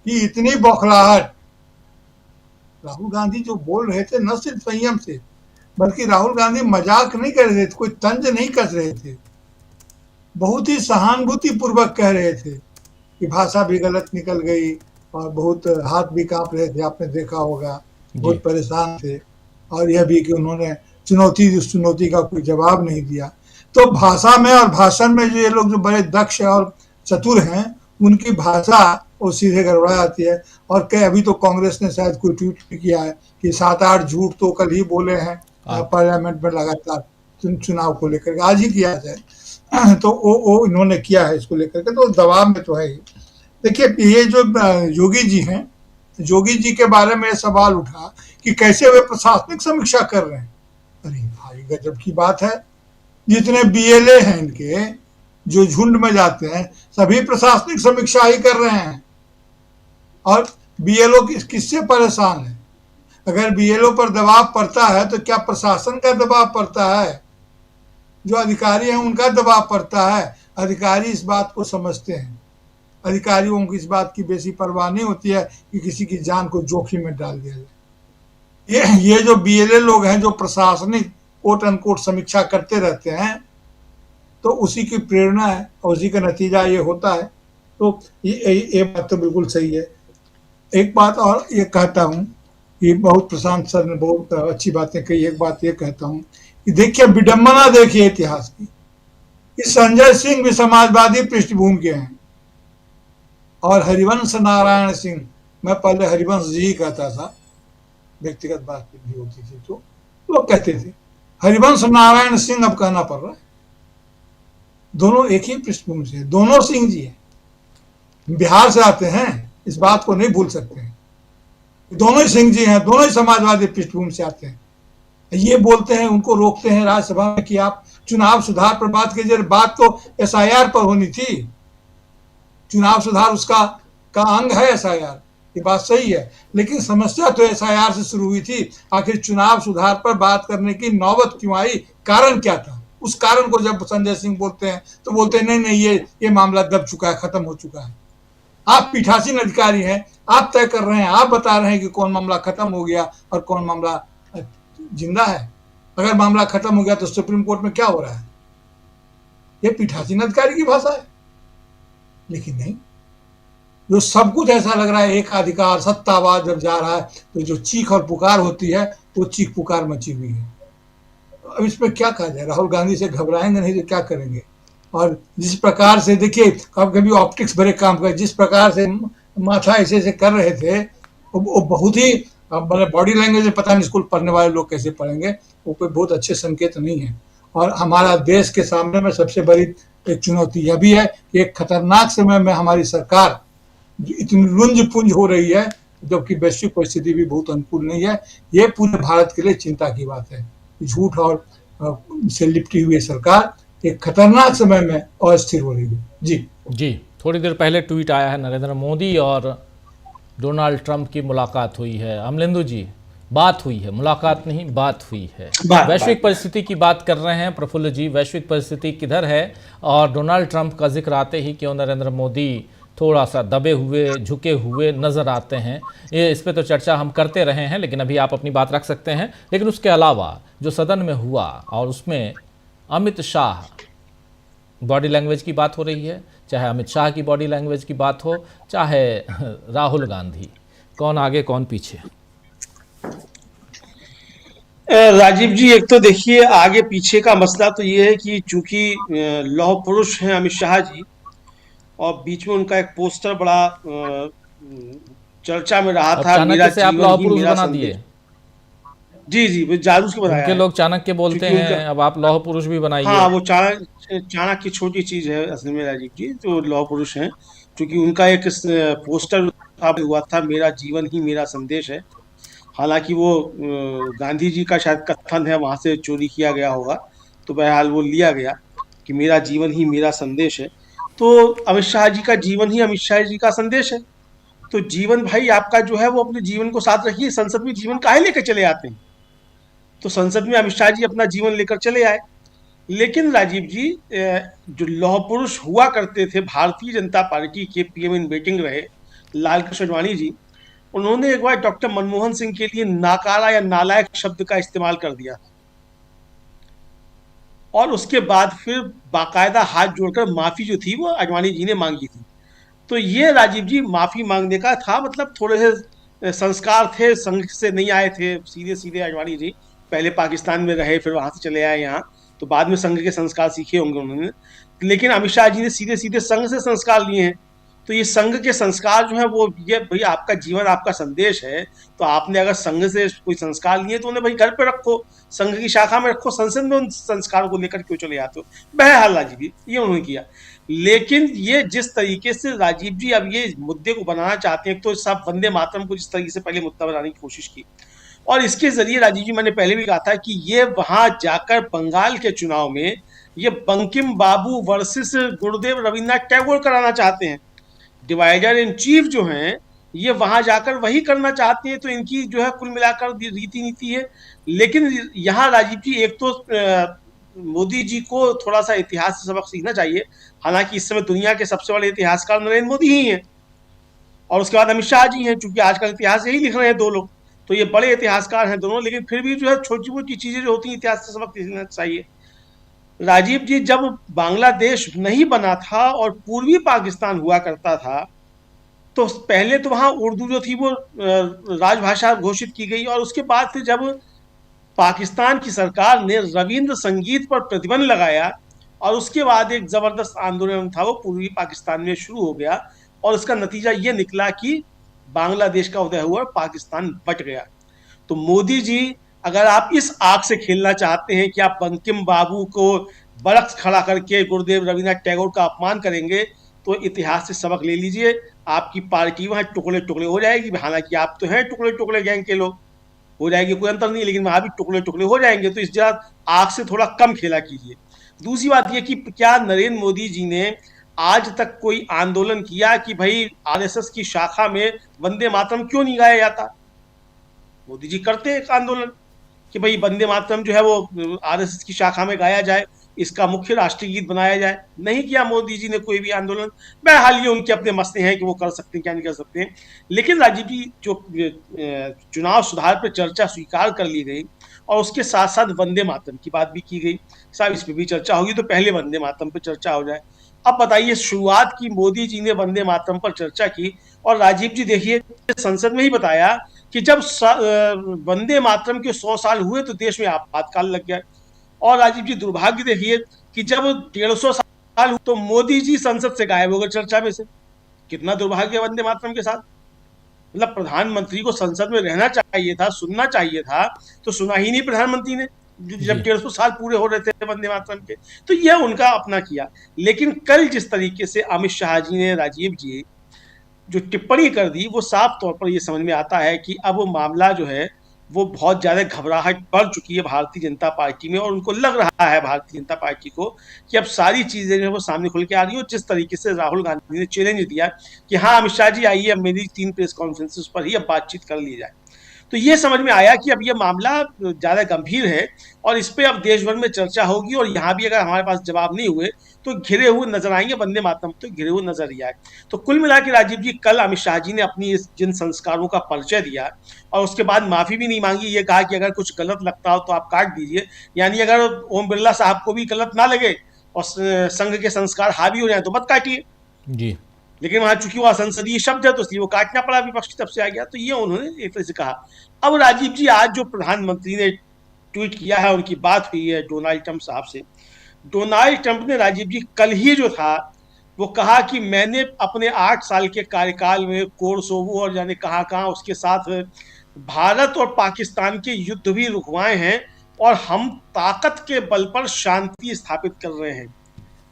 कि इतनी बौखलाहट। राहुल गांधी जो बोल रहे थे न सिर्फ संयम से, बल्कि राहुल गांधी मजाक नहीं कर रहे थे, कोई तंज नहीं कस रहे थे, बहुत ही सहानुभूति पूर्वक कह रहे थे कि भाषा भी गलत निकल गई और बहुत हाथ भी कांप रहे थे, आपने देखा होगा, बहुत परेशान थे। और यह भी कि उन्होंने उस चुनौती का कोई जवाब नहीं दिया। तो भाषा में और भाषण में जो ये लोग जो बड़े दक्ष और चतुर हैं, उनकी भाषा वो सीधे गड़बड़ा जाती है। और कई अभी तो कांग्रेस ने शायद कोई ट्वीट भी किया है कि 7-8 झूठ तो कल ही बोले हैं पार्लियामेंट में लगातार चुनाव को लेकर, आज ही किया जाए। तो वो इन्होंने किया है इसको लेकर के, तो दबाव में तो है ही। देखिए ये जो योगी जी हैं, योगी जी के बारे में सवाल उठा कि कैसे वे प्रशासनिक समीक्षा कर रहे हैं। अरे भाई गजब की बात है, जितने बीएलए हैं इनके जो झुंड में जाते हैं सभी प्रशासनिक समीक्षा ही कर रहे हैं। और बीएलओ किससे परेशान है? अगर बीएलओ पर दबाव पड़ता है तो क्या प्रशासन का दबाव पड़ता है? जो अधिकारी हैं उनका दबाव पड़ता है। अधिकारी इस बात को समझते हैं, अधिकारियों को इस बात की बेसी परवाह नहीं होती है कि किसी की जान को जोखिम में डाल दिया जाए। ये जो बीएलए लोग हैं जो प्रशासनिक कोट अनकोट समीक्षा करते रहते हैं, तो उसी की प्रेरणा है और उसी का नतीजा ये होता है। तो ये बात तो बिल्कुल सही है। एक बात और ये कहता हूँ कि बहुत प्रशांत सर ने बहुत अच्छी बातें कही। एक बात ये कहता हूँ कि देखिए विडंबना देखिए इतिहास की, कि संजय सिंह भी समाजवादी पृष्ठभूमि के हैं और हरिवंश नारायण सिंह, मैं पहले हरिवंश जी ही कहता था, व्यक्तिगत बात भी होती थी तो लोग कहते थे, हरिवंश नारायण सिंह अब कहना पड़ रहा है। दोनों एक ही पृष्ठभूमि से, दोनों सिंह जी हैं, बिहार से आते हैं, इस बात को नहीं भूल सकते हैं। दोनों ही सिंह जी हैं, दोनों ही समाजवादी पृष्ठभूमि से आते हैं। ये बोलते हैं, उनको रोकते हैं राज्यसभा में कि आप चुनाव सुधार पर बात कीजिए। बात तो एसआईआर पर होनी थी, चुनाव सुधार उसका अंग है एसआईआर, ये बात सही है, लेकिन समस्या तो एसआईआर से शुरू हुई थी। आखिर चुनाव सुधार पर बात करने की नौबत क्यों आई, कारण क्या था? उस कारण को जब संजय सिंह बोलते हैं तो बोलते हैं नहीं ये मामला दब चुका है, खत्म हो चुका है। आप पीठासीन अधिकारी हैं, आप तय कर रहे हैं, आप बता रहे हैं कि कौन मामला खत्म हो गया और कौन मामला जिंदा है। अगर मामला खत्म हो गया तो सुप्रीम कोर्ट में क्या हो रहा है? ये पीठासीन अधिकारी की भाषा है। लेकिन नहीं, जो सब कुछ ऐसा लग रहा है एकाधिकार सत्तावाद जब जा रहा है तो जो चीख और पुकार होती है वो चीख पुकार मची हुई है। अब इसमें क्या कहा जाए, राहुल गांधी से घबराएंगे नहीं तो क्या करेंगे। और जिस प्रकार से देखिए, कभी कभी ऑप्टिक्स भरे काम कर, जिस प्रकार से माथा ऐसे ऐसे कर रहे थे, वो बहुत ही मतलब बॉडी लैंग्वेज में पता नहीं स्कूल पढ़ने वाले लोग कैसे पढ़ेंगे, वो कोई बहुत अच्छे संकेत नहीं है। और हमारा देश के सामने में सबसे बड़ी एक चुनौती यह भी है कि एक खतरनाक समय में हमारी सरकार इतनी लुंज पुंज हो रही है, जबकि वैश्विक परिस्थिति भी बहुत अनुकूल नहीं है। ये पूरे भारत के लिए चिंता की बात है। झूठ और से लिपटी हुई सरकार एक खतरनाक समय में अस्थिर हो रही है। जी थोड़ी देर पहले ट्वीट आया है, नरेंद्र मोदी और डोनाल्ड ट्रंप की मुलाकात हुई है। अमलेंदु जी, बात हुई है, मुलाकात नहीं, बात हुई है। वैश्विक परिस्थिति की बात कर रहे हैं प्रफुल्ल जी, वैश्विक परिस्थिति किधर है? और डोनाल्ड ट्रंप का जिक्र आते ही क्यों नरेंद्र मोदी थोड़ा सा दबे हुए, झुके हुए नजर आते हैं? ये इस पे तो चर्चा हम करते रहे हैं, लेकिन अभी आप अपनी बात रख सकते हैं। लेकिन उसके अलावा जो सदन में हुआ और उसमें अमित शाह बॉडी लैंग्वेज की बात हो रही है, चाहे अमित शाह की बॉडी लैंग्वेज की बात हो, चाहे राहुल गांधी, कौन आगे कौन पीछे? राजीव जी, एक तो देखिए आगे पीछे का मसला तो ये है कि चूंकि लौह पुरुष हैं अमित शाह जी, और बीच में उनका एक पोस्टर बड़ा चर्चा में रहा था, मेरा से आप लौह पुरुष बना दिए। जी जादू से बनाया उनके लोग चाणक्य बोलते हैं, अब आप लौह पुरुष भी बनाइए। हाँ, वो चाणक्य की छोटी चीज है असल में राजीव जी, तो लौह पुरुष हैं। क्योंकि उनका एक पोस्टर हुआ था, मेरा जीवन ही मेरा संदेश है। हालांकि वो गांधी जी का शायद कथन है, वहां से चोरी किया गया होगा, तो बहरहाल वो लिया गया कि मेरा जीवन ही मेरा संदेश है। तो अमित शाह जी का जीवन ही अमित शाह जी का संदेश है। तो जीवन भाई आपका जो है वो अपने जीवन को साथ रखिए। संसद में जीवन काहे लेकर चले आते हैं? तो संसद में अमित शाह जी अपना जीवन लेकर चले आए। लेकिन राजीव जी, जो लौह पुरुष हुआ करते थे भारतीय जनता पार्टी के पीएम इन वेटिंग रहे लालकृष्ण आडवाणी जी, उन्होंने एक बार डॉक्टर मनमोहन सिंह के लिए नाकारा या नालायक शब्द का इस्तेमाल कर दिया, और उसके बाद फिर बाकायदा हाथ जोड़कर माफी जो थी वो आडवाणी जी ने मांगी थी। तो ये राजीव जी माफी मांगने का था, मतलब थोड़े से संस्कार थे, संघ से नहीं आए थे सीधे सीधे। आडवाणी जी पहले पाकिस्तान में रहे, फिर वहां से चले आए यहाँ, तो बाद में संघ के संस्कार सीखे होंगे उन्होंने। लेकिन अमित शाह जी ने सीधे सीधे संघ से संस्कार लिए हैं। तो ये संघ के संस्कार जो है वो, ये भाई आपका जीवन आपका संदेश है, तो आपने अगर संघ से कोई संस्कार लिए तो उन्हें भाई घर पे रखो, संघ की शाखा में रखो, संसद में उन संस्कारों को लेकर क्यों चले आते हो? बहरहाल राजीव जी ये उन्होंने किया। लेकिन ये जिस तरीके से राजीव जी अब ये मुद्दे को बनाना चाहते हैं, तो सब वंदे मातरम को जिस तरीके से पहले मुद्दा बनाने की कोशिश की, और इसके जरिए राजीव जी मैंने पहले भी कहा था कि ये वहां जाकर बंगाल के चुनाव में ये बंकिम बाबू वर्सेस गुरुदेव रविन्द्रनाथ टैगोर कराना चाहते हैं। डिवाइडर इन चीफ जो हैं ये वहां जाकर वही करना चाहते हैं। तो इनकी जो है कुल मिलाकर रीति नीति है। लेकिन यहाँ राजीव जी, एक तो मोदी जी को थोड़ा सा इतिहास से सबक सीखना चाहिए। हालांकि इस समय दुनिया के सबसे बड़े इतिहासकार नरेंद्र मोदी ही हैं, और उसके बाद अमित शाह जी हैं। चूंकि आजकल इतिहास यही लिख रहे हैं दो लोग, तो ये बड़े इतिहासकार हैं दोनों। लेकिन फिर भी जो है छोटी मोटी चीजें जो होती हैं इतिहास से सबक सीखना चाहिए। राजीव जी, जब बांग्लादेश नहीं बना था और पूर्वी पाकिस्तान हुआ करता था, तो पहले तो वहां उर्दू जो थी वो राजभाषा घोषित की गई, और उसके बाद फिर जब पाकिस्तान की सरकार ने रविंद्र संगीत पर प्रतिबंध लगाया, और उसके बाद एक जबरदस्त आंदोलन था वो पूर्वी पाकिस्तान में शुरू हो गया, और उसका नतीजा ये निकला कि बांग्लादेश का उदय हुआ, पाकिस्तान बट गया। तो मोदी जी, अगर आप इस आग से खेलना चाहते हैं कि आप बंकिम बाबू को बरक्स खड़ा करके गुरुदेव रविन्द्रनाथ टैगोर का अपमान करेंगे, तो इतिहास से सबक ले लीजिए। आपकी पार्टी वहां टुकड़े टुकड़े हो जाएगी। हालांकि आप तो हैं टुकड़े टुकड़े गैंग के लोग, हो जाएगी, कोई अंतर नहीं, लेकिन वहां भी टुकड़े टुकड़े हो जाएंगे। तो इस जगह आग से थोड़ा कम खेला कीजिए। दूसरी बात यह कि क्या नरेंद्र मोदी जी ने आज तक कोई आंदोलन किया कि भाई आरएसएस की शाखा में वंदे मातरम क्यों नहीं गाया जाता? मोदी जी करते एक आंदोलन कि भाई वंदे मातरम जो है वो आरएसएस की शाखा में गाया जाए, इसका मुख्य राष्ट्रीय गीत बनाया जाए। नहीं किया मोदी जी ने कोई भी आंदोलन। बहरहाल ये उनके अपने मसले हैं कि वो कर सकते हैं क्या नहीं कर सकते हैं। लेकिन राजीव जी, जो चुनाव सुधार पर चर्चा स्वीकार कर ली गई, और उसके साथ साथ वंदे मातरम की बात भी की गई, साहब इस पर भी चर्चा होगी, तो पहले वंदे मातरम पर चर्चा हो जाए। अब बताइए, शुरुआत की मोदी जी ने वंदे मातरम पर चर्चा की, और राजीव जी देखिए संसद में ही बताया कि जब वंदे मातरम के 100 साल हुए तो देश में आपातकाल लग गया। और राजीव जी दुर्भाग्य देखिए कि जब 150 साल तो मोदी जी संसद से गायब हो गए चर्चा में से। कितना दुर्भाग्य है वंदे मातरम के साथ। मतलब प्रधानमंत्री को संसद में रहना चाहिए था, सुनना चाहिए था, तो सुना ही नहीं प्रधानमंत्री ने जब 150 साल पूरे हो रहे थे वंदे मातरम के। तो यह उनका अपना किया। लेकिन कल जिस तरीके से अमित शाह जी ने राजीव जी जो टिप्पणी कर दी, वो साफ तौर पर ये समझ में आता है कि अब वो मामला जो है वो बहुत ज्यादा घबराहट बढ़ चुकी है भारतीय जनता पार्टी में, और उनको लग रहा है भारतीय जनता पार्टी को कि अब सारी चीजें जो है वो सामने खुल के आ रही है। जिस तरीके से राहुल गांधी ने चैलेंज दिया कि हाँ अमित शाह जी आइए, अब मेरी 3 प्रेस कॉन्फ्रेंसेस पर ही अब बातचीत कर ली जाए, तो ये समझ में आया कि अब ये मामला ज्यादा गंभीर है और इस पे अब देश भर में चर्चा होगी, और यहाँ भी अगर हमारे पास जवाब नहीं हुए तो घिरे हुए नजर आएंगे। वंदे मातरम तो घिरे हुए नजर ही आए। तो कुल मिला के राजीव जी कल अमित शाह जी ने अपनी जिन संस्कारों का परिचय दिया और उसके बाद माफी भी नहीं मांगी, ये कहा कि अगर कुछ गलत लगता हो तो आप काट दीजिए। यानी अगर ओम बिरला साहब को भी गलत ना लगे और संघ के संस्कार हावी हो जाए तो मत काटिए जी। लेकिन वहां चूंकि वह संसदीय शब्द है तो इसलिए वो काटना पड़ा, विपक्ष की तरफ से आ गया। तो ये उन्होंने एक तरह से कहा। अब राजीव जी आज जो प्रधानमंत्री ने ट्वीट किया है, उनकी बात हुई है डोनाल्ड ट्रंप साहब से। डोनाल्ड ट्रंप ने राजीव जी कल ही जो था वो कहा कि मैंने अपने 8 साल के कार्यकाल में कोरसोवो और जाने कहां उसके साथ भारत और पाकिस्तान के युद्ध भी रुकवाए हैं और हम ताकत के बल पर शांति स्थापित कर रहे हैं।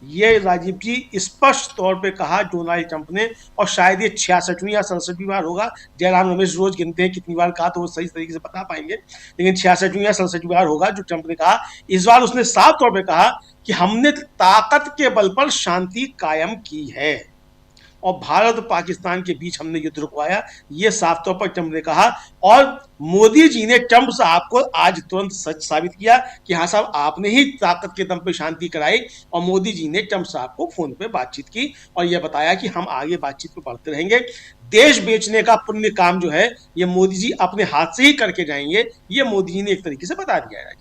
ये राजीव जी स्पष्ट तौर पे कहा डोनाल्ड ट्रंप ने, और शायद ये 66वीं या 67वीं बार होगा। जयराम रमेश रोज गिनते हैं कितनी बार कहा तो वो सही तरीके से बता पाएंगे, लेकिन 66वीं या 67वीं बार होगा जो ट्रंप ने कहा। इस बार उसने साफ तौर पे कहा कि हमने ताकत के बल पर शांति कायम की है और भारत और पाकिस्तान के बीच हमने युद्ध रुकवाया, ये साफ तौर पर ट्रंप ने कहा। और मोदी जी ने ट्रंप साहब को आज तुरंत सच साबित किया कि हाँ साहब आपने ही ताकत के दम पे शांति कराई, और मोदी जी ने ट्रंप साहब को फोन पे बातचीत की और यह बताया कि हम आगे बातचीत में बढ़ते रहेंगे। देश बेचने का पुण्य काम जो है ये मोदी जी अपने हाथ से ही करके जाएंगे, ये मोदी जी ने एक तरीके से बता दिया है।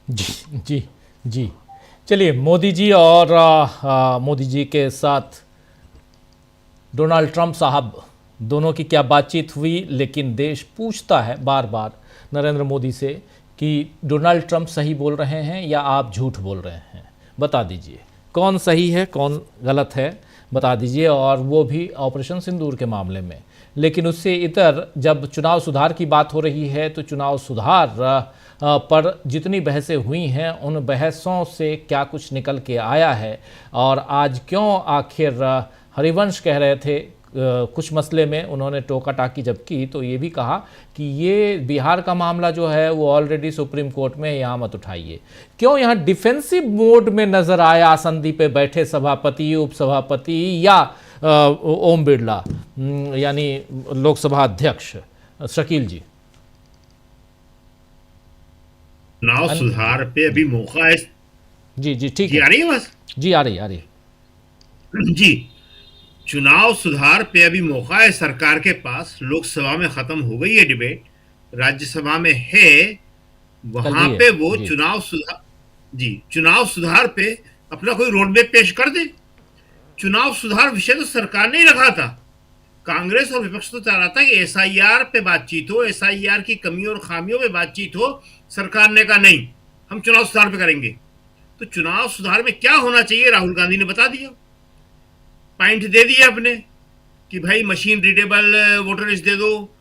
जी जी जी। चलिए, मोदी जी और मोदी जी के साथ डोनाल्ड ट्रंप साहब दोनों की क्या बातचीत हुई, लेकिन देश पूछता है बार बार नरेंद्र मोदी से कि डोनाल्ड ट्रंप सही बोल रहे हैं या आप झूठ बोल रहे हैं, बता दीजिए कौन सही है कौन गलत है, बता दीजिए। और वो भी ऑपरेशन सिंदूर के मामले में। लेकिन उससे इतर जब चुनाव सुधार की बात हो रही है तो चुनाव सुधार पर जितनी बहसें हुई हैं उन बहसों से क्या कुछ निकल के आया है, और आज क्यों आखिर हरिवंश कह रहे थे कुछ मसले में उन्होंने टोका टाकी जब की तो ये भी कहा कि ये बिहार का मामला जो है वो ऑलरेडी सुप्रीम कोर्ट में, यहाँ मत उठाइए। क्यों यहाँ डिफेंसिव मोड में नजर आया आसंदी पे बैठे सभापति, उपसभापति या ओम बिरला यानी लोकसभा अध्यक्ष? शकील जी। चुनाव सुधार पे अभी मौका है। जी जी ठीक है। आ रही है बस? जी आ रही जी। चुनाव सुधार पे अभी मौका है सरकार के पास। लोकसभा में खत्म हो गई है डिबेट, राज्यसभा में है, वहां पे वो चुनाव सुधार पे अपना कोई रोड मैप पेश कर दे। चुनाव सुधार विषय तो सरकार ने ही रखा था। कांग्रेस और विपक्ष तो चाह रहा था कि एसआईआर पे बातचीत हो, एसआईआर की कमियों और खामियों पे बातचीत हो। सरकार ने कहा नहीं, हम चुनाव सुधार पे करेंगे। तो चुनाव सुधार में क्या होना चाहिए राहुल गांधी ने बता दिया, पॉइंट दे दिए अपने कि भाई मशीन रीडेबल वोटर लिस्ट दे दो,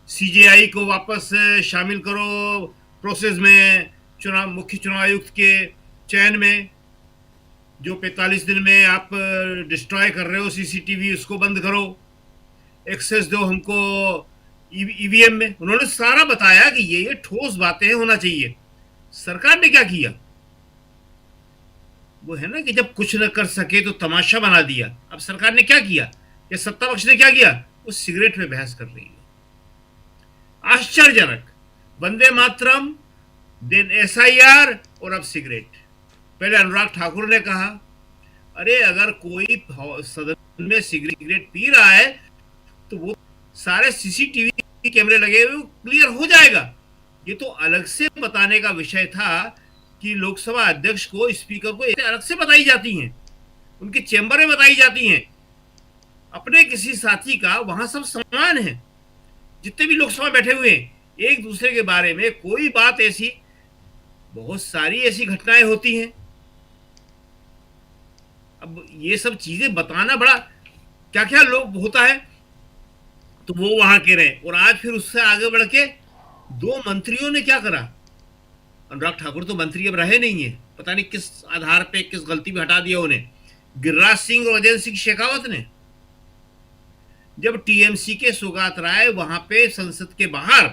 सीजेआई को वापस शामिल करो प्रोसेस में, मुख्य चुनाव आयुक्त के चयन में, जो 45 दिन में आप डिस्ट्रॉय कर रहे हो सीसीटीवी उसको बंद करो, एक्सेस दो हमको ईवीएम में। उन्होंने सारा बताया कि ये ठोस बातें होना चाहिए। सरकार ने क्या किया, वो है ना कि जब कुछ न कर सके तो तमाशा बना दिया। अब सरकार ने क्या किया, या सत्ता पक्ष ने क्या किया, वो सिगरेट पे बहस कर रही है। आश्चर्यजनक। वंदे मातरम, देन एसआईआर और अब सिगरेट। पहले अनुराग ठाकुर ने कहा अरे अगर कोई सदन में सिगरेट पी रहा है तो वो सारे सीसीटीवी कैमरे लगे हुए क्लियर हो जाएगा। ये तो अलग से बताने का विषय था कि लोकसभा अध्यक्ष को, स्पीकर को अलग से बताई जाती हैं, उनके चेंबर में बताई जाती हैं। अपने किसी साथी का, वहां सब समान है, जितने भी लोकसभा बैठे हुए हैं, एक दूसरे के बारे में कोई बात ऐसी बहुत सारी ऐसी घटनाएं होती हैं। अब ये सब चीजें बताना बड़ा क्या क्या लोग होता है, तो वो वहां के रहे। और आज फिर उससे आगे बढ़ के 2 मंत्रियों ने क्या करा। अनुराग ठाकुर तो मंत्री अब रहे नहीं है, पता नहीं किस आधार पे, किस गलती पे हटा दिया उन्हें। गिरिराज सिंह और अजय सिंह शेखावत ने जब टीएमसी के सौगात राय वहां पे संसद के बाहर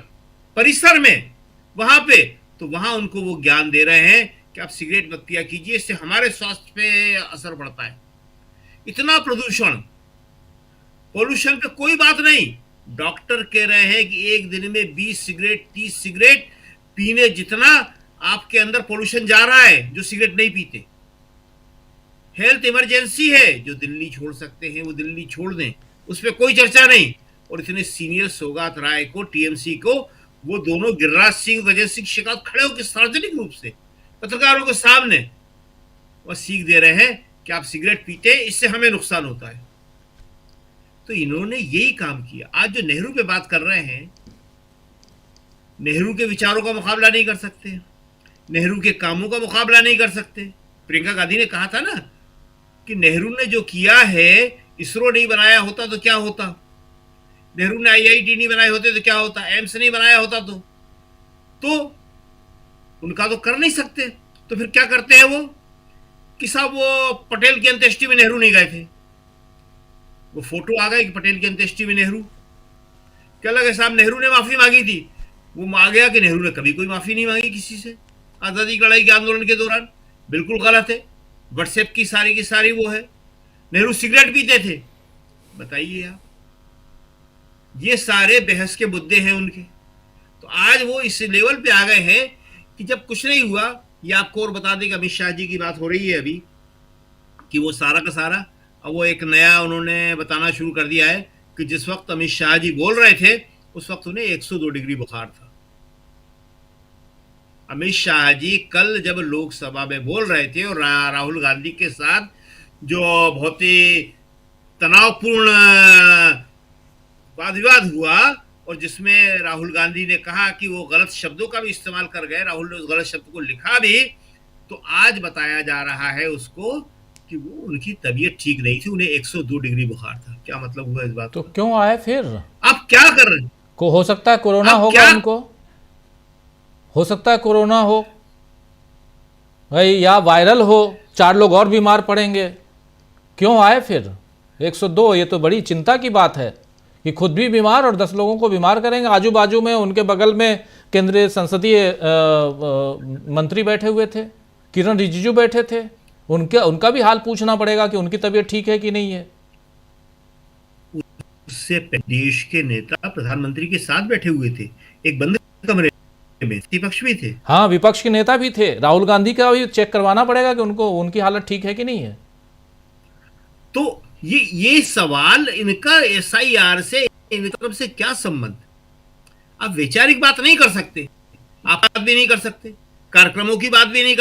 परिसर में वहां पे, तो वहां उनको वो ज्ञान दे रहे हैं कि आप सिगरेट मत पिया कीजिए, इससे हमारे स्वास्थ्य पे असर पड़ता है। इतना प्रदूषण, पोल्यूशन पे कोई बात नहीं, डॉक्टर कह रहे हैं कि एक दिन में 20 सिगरेट 30 सिगरेट पीने जितना आपके अंदर पोल्यूशन जा रहा है जो सिगरेट नहीं पीते। हेल्थ इमरजेंसी है, जो दिल्ली छोड़ सकते हैं वो दिल्ली छोड़ दें, उस पर कोई चर्चा नहीं। और इतने सीनियर सौगात राय को, टीएमसी को, वो दोनों गिरिराज सिंह और अजय सिंह शेखावत खड़े होकर सार्वजनिक रूप से पत्रकारों के सामने वह सीख दे रहे हैं कि आप सिगरेट पीते, इससे हमें नुकसान होता है। तो इन्होंने यही काम किया। आज जो नेहरू पे बात कर रहे हैं, नेहरू के विचारों का मुकाबला नहीं कर सकते, नेहरू के कामों का मुकाबला नहीं कर सकते। प्रियंका गांधी ने कहा था ना कि नेहरू ने जो किया है, इसरो नहीं बनाया होता तो क्या होता, नेहरू ने आईआईटी नहीं बनाए होते तो क्या होता, एम्स नहीं बनाया होता तो उनका तो कर नहीं सकते। तो फिर क्या करते हैं वो कि साहब वो पटेल की अंत्येष्टि में नेहरू नहीं गए थे, वो फोटो आ गए कि पटेल की अंत्येष्टि में नेहरू। क्या लगे साहब नेहरू ने माफी मांगी थी, वो आ गया कि नेहरू ने कभी कोई माफी नहीं मांगी किसी से आजादी की लड़ाई के आंदोलन के दौरान। बिल्कुल गलत है। व्हाट्सएप की सारी वो है। नेहरू सिगरेट पीते थे, बताइए आप। ये सारे बहस के मुद्दे हैं उनके। तो आज वो इस लेवल पे आ गए हैं कि जब कुछ नहीं हुआ, ये आपको और बता दें कि अमित शाह जी की बात हो रही है अभी, कि वो सारा का सारा अब वो एक नया उन्होंने बताना शुरू कर दिया है कि जिस वक्त अमित शाह जी बोल रहे थे उस वक्त उन्हें 102 डिग्री बुखार था। अमित शाह जी कल जब लोकसभा में बोल रहे थे और राहुल गांधी के साथ जो बहुत ही तनावपूर्ण वाद विवाद हुआ, और जिसमें राहुल गांधी ने कहा कि वो गलत शब्दों का भी इस्तेमाल कर गए, राहुल ने उस गलत शब्द को लिखा भी, तो आज बताया जा रहा है उसको कि वो उनकी तबीयत ठीक नहीं थी, उन्हें 102 डिग्री बुखार था। क्या मतलब हुआ इस बात तो क्यों आए फिर? आप क्या कर रहे हैं? को हो सकता है कोरोना होगा उनको, हो सकता है कोरोना हो भाई, या वायरल हो, 4 लोग और बीमार पड़ेंगे। क्यों आए फिर 102? ये तो बड़ी चिंता की बात है कि खुद भी बीमार और 10 लोगों को बीमार करेंगे। आजू बाजू में उनके बगल में केंद्रीय संसदीय मंत्री बैठे हुए थे, किरण रिजिजू बैठे थे, उनका भी हाल पूछना पड़ेगा कि उनकी तबीयत ठीक है कि नहीं है। उससे देश के नेता प्रधानमंत्री के साथ बैठे हुए थे, एक बंद कमरे में, विपक्ष भी थे। हाँ, विपक्ष के नेता भी थे। राहुल गांधी का भी चेक करवाना पड़ेगा कि उनकी हालत ठीक है कि नहीं है। तो ये सवाल इनका एसआईआर से, इनकी तरफ से क्या संबंध? आप वैचारिक बात नहीं कर सकते, आप बात भी नहीं कर सकते, कार्यक्रमों की बात भी नहीं कर